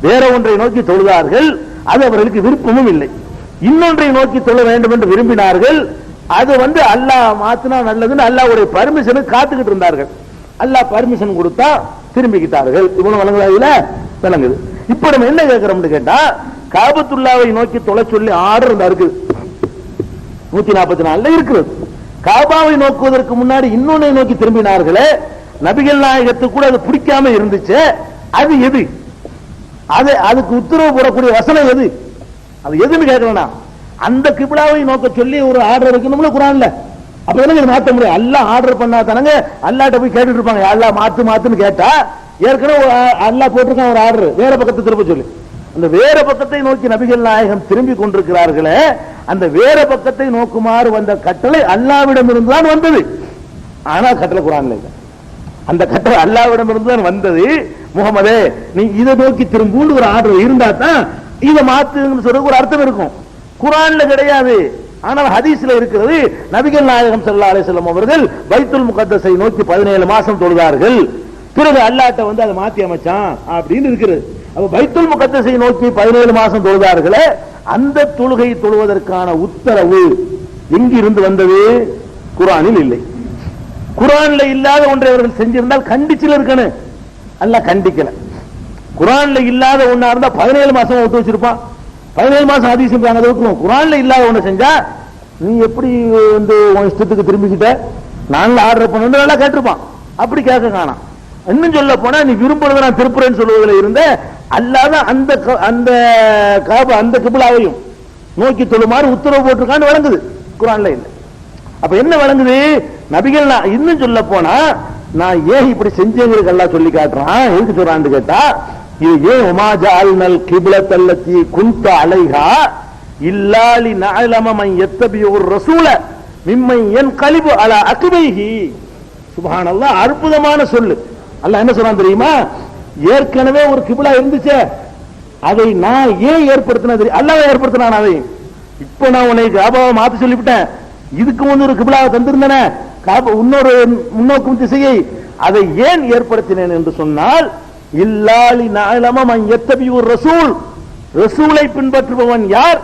[SPEAKER 1] வேற ஒன்றை நோக்கி தொழுதார்கள், அது அவர்களுக்கு விருப்பமும் இல்லை. இன்னொன்றை நோக்கி தொழ வேண்டும் என்று விரும்பினார்கள், அது வந்து அல்லாஹ் மாத்தினா நல்லதுன்னு அல்லாஹ்வுடைய பர்மிஷனுக்கு காத்துக்கிட்டு இருந்தார்கள். அல்லாஹ் பர்மிஷன் கொடுத்தா திரும்பிக்கிட்டார்கள். இவ்வளவு வழங்குதா? விளங்குது. இப்ப நம்ம என்ன கேட்கிறோம்னு கேட்டா, காபத்துல்லாவை நோக்கி தொலை சொல்லி ஆர்டர் இருக்குது 144 இருக்கிறது. காபாவை நோக்குவதற்கு முன்னாடி இன்னொன்னை நோக்கி திரும்பினார்களே, நபிகள் நாயகத்துக்கு கூட அது பிடிக்காம இருந்துச்சு. அது எது? அதுக்கு உத்தரவு போடக்கூடிய வசனம் எது? அது எதுன்னு கேட்கலாம். அந்த கிப்லாவை நோக்க சொல்லி ஒரு ஆர்டர் இருக்கணும்ல குர்ஆன்ல. அப்ப என்ன மாத்த முடியும்? அல்லாஹ் ஆர்டர் பண்ணா தானங்க அல்லாஹ்ட்ட போய் கேட்டுட்டு இருப்பாங்க, அல்லாஹ் மாத்து மாத்துன்னு கேட்டா ஏற்கனவே அல்லாஹ் போட்டிருக்கான் ஒரு ஆர்டர் வேற பக்கத்தை திரும்ப சொல்லி. அந்த வேற பக்கத்தை நோக்கி நபிகள் நாயகம் திரும்பி கொண்டிருக்கிறார்களே, அந்த வேற பக்கத்தை நோக்குமாறு வந்த கட்டளை அல்லாஹ்விடம் இருந்துதான் வந்தது. ஆனா கட்டளை குர்ஆன்ல இல்ல. அந்த கட்டளை அல்லாஹ்விடம் இருந்துதான் வந்தது. முகமதே நீ இதை நோக்கி திரும்புன்னு ஒரு ஆர்டர் இருந்தா தான் இதை மாத்துன்னு சொல்ற ஒரு அர்த்தம் இருக்கும். குர்ஆன்ல கிடையாது. ஆனால் ஹதீஸ்ல இருக்கிறது. நபிகள் நாயகம் ஸல்லல்லாஹு அலைஹி வஸல்லம் அவர்கள் பைத்துல் முகத்தஸை நோக்கி 17 மாசம் தொழுதார்கள். பிறகு அல்லாஹ்ட்ட வந்து அதை மாத்தி அமைச்சான் அப்படின்னு இருக்கிறது. அப்ப பைத்துல் முகத்தஸை நோக்கி 17 மாசம் தொழுதார்களே, அந்த தொழுகை தொழுவதற்கான உத்தரவு எங்கிருந்து வந்தது? குர்ஆனில் இல்லை. குர்ஆன்ல இல்லாத ஒன்றை அவர்கள் செஞ்சிருந்தால் கண்டிச்சில இருக்கணும். அல்லாஹ் கண்டிக்கல. குர்ஆன்ல இல்லாத ஒண்ணா இருந்தா 17 மாசம் விட்டு வச்சிருப்பான். 17 மாசம் ஹதீஸ் அதை விட்டுருவோம். குர்ஆன்ல இல்லாத ஒண்ணு செஞ்சா நீ எப்படி வந்து உன் இஷ்டத்துக்கு திரும்பிக்கிட்ட, நான் ஆர்டர் பண்ண நல்லா கேட்டிருப்பான். அப்படி கேட்க காணாம். இன்னும் சொல்ல போனா நீ விரும்புறத நான் திருப்புறேன்னு சொல்வதில் இருந்த அல்லாத அந்த காபா அந்த கிப்லாவையும் நோக்கி தொழுமாறு உத்தரவு போட்டிருக்கான்னு வழங்குது. குர்ஆன்ல இல்லை. அப்ப என்ன வழங்குது? நபிகள் இன்னும் சொல்ல போனா நான் ஏன் இப்படி செஞ்சேங்கிறது அல்லாஹ் சொல்லி காட்டுறான். எதுக்கு சொல்றான்னு கேட்டா, இது ஏன் உமா ஜஅல்னல் கிப்லத்தல்லதி குன்த அலைஹா இல்லா லினஅலம மன் யத்தபியுர் ரசூல மிம்மன் யன்கலிபு அலா அக்பைஹி. சுப்ஹானல்லாஹ், அற்புதமான சொல்லு. அல்லாஹ் என்ன சொல்றான் தெரியுமா? ஏற்கனவே ஒரு கிப்லா இருந்துச்சு, அதை நான் ஏன் ஏற்படுத்தினது? அல்லாஹ் ஏற்படுத்தினான் அதை. இப்போ நான் உன்னை காபாவை மாத்தி சொல்லிவிட்டேன். இதுக்கு முன் ஒரு கிப்லாவை தந்திருந்தன, இன்னொரு முன்னோக்கும் திசையை, அதை ஏன் ஏற்படுத்தினேன் என்று சொன்னால், இல்லாலி நஅலம மன் யத்தபியுர் ரசூல், ரசூலை பின்பற்றுபவன் யார்,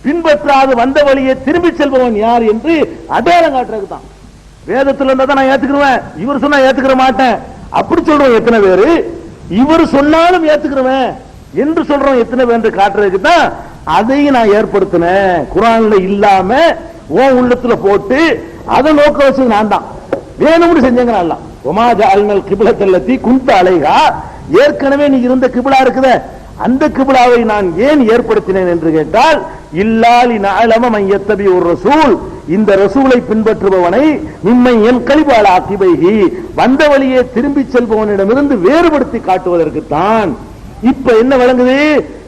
[SPEAKER 1] பின்பற்றாது வந்த வழியை திரும்பி செல்பவன் யார் என்று அடையாளம் காட்டுறதுக்கு தான். வேதத்தில் இருந்தா தான் நான் ஏத்துக்கிறேன், இவர் சொன்னா ஏத்துக்கிற மாட்டேன் அப்படி சொல்றோம் எத்தனை பேரு. இவர் சொன்னாலும் ஏத்துக்கிறவன் என்று சொல்றோம் எத்தனை பேர் என்று காட்டுறதுக்கு தான் அதையும் நான் ஏற்படுத்தினேன். குர்ஆன்ல இல்லாம உன் உள்ளத்துல போட்டு அதை நோக்க வச்சது நான் தான். வேணும்னு செஞ்சேங்க. அல்லாஹ் உமா ஜஅல்னல் கிப்லத்தல்லதி குன்த அலைஹா, ஏற்கனவே நீ இருந்த கிப்லா இருக்குதே, அந்த கிப்லாவை நான் ஏன் ஏற்படுத்தினேன் என்று கேட்டால், இல்லாலி நஅலம மன் யத்தபியுர் ரசூல், இந்த ரசூலை பின்பற்றுபவனை மிம்மன் யன்கலிபு அலா அக்பைஹி, வந்த வழியே திரும்பி செல்பவனிடமிருந்து வேறுபடுத்தி காட்டுவதற்கு தான். இப்ப என்ன வழங்குது?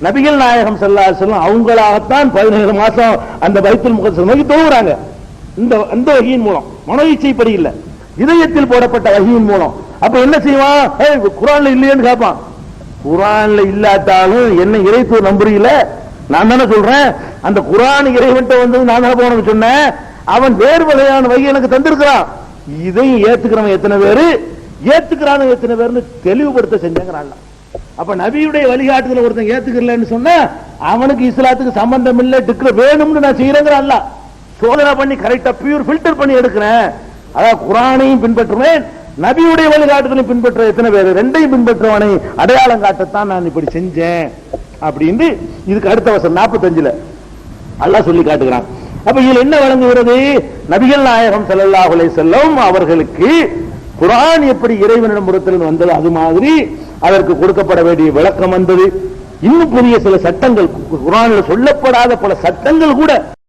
[SPEAKER 1] நபிகள் நாயகம் ஸல்லல்லாஹு அலைஹி வஸல்லம் அவங்களாகத்தான் 17 மாசம் அந்த பைத்துல் முகத்தஸ் நோக்கி தொழுகிறாங்க. இந்த வகையின் மூலம், மனோயிச்சைப்படி இல்ல, இதயத்தில் போடப்பட்ட வகையின் மூலம். அப்ப என்ன செய்வான்? குர்ஆன்ல இல்லையேன்னு கேட்பான். குர்ஆன்ல இல்லாட்டாலும் என்ன இறைத்துவ நம்புறீல? நான் தானே சொல்றேன், அந்த குர்ஆன் இறைவன்ட்ட வந்து நான் தானே போனேன்னு சொன்னேன். அவன் வேறு வகையான வகை எனக்கு தந்திருக்கிறான். இதையும் ஏத்துக்கிறவன் எத்தனை பேரு, ஏத்துக்கிறான எத்தனை பேர்னு தெளிவுபடுத்த செஞ்சாங்க. அப்ப நபியுடைய வழிகாட்டுதல ஒருத்தன் ஏத்துக்கலன்னு சொன்னா அவனுக்கு இஸ்லாத்துக்கு சம்பந்தம் இல்லை, டிக்ளேர் வேணும்னு நான் செய்யறேங்கிற அல்ல, சோதனை பண்ணி கரெக்டா பியூர் ஃபில்டர் பண்ணி எடுக்கிறேன். அதாவது குர்ஆனையும் பின்பற்றுவேன், நபியுடைய வழிகாட்டுதலையும் பின்பற்ற எத்தனை பேர், ரெண்டையும் பின்பற்றுவனை அடையாளம் காட்டத்தான் நான் இப்படி செஞ்சேன் அப்படின்னு இதுக்கு அடுத்த வசனம் 45ல அல்லாஹ் சொல்லி காட்டுகிறான். அப்ப இதுல என்ன வழங்குகிறது? நபிகள் நாயகம் ஸல்லல்லாஹு அலைஹி வஸல்லம் அவர்களுக்கு குர்ஆன் எப்படி இறைவனிடம் புறத்திலிருந்து வந்தது, அது மாதிரி அதற்கு கொடுக்கப்பட வேண்டிய விளக்கம் வந்தது. இன்னும் புதிய சில சட்டங்கள், குர்ஆனில் சொல்லப்படாத பல சட்டங்கள் கூட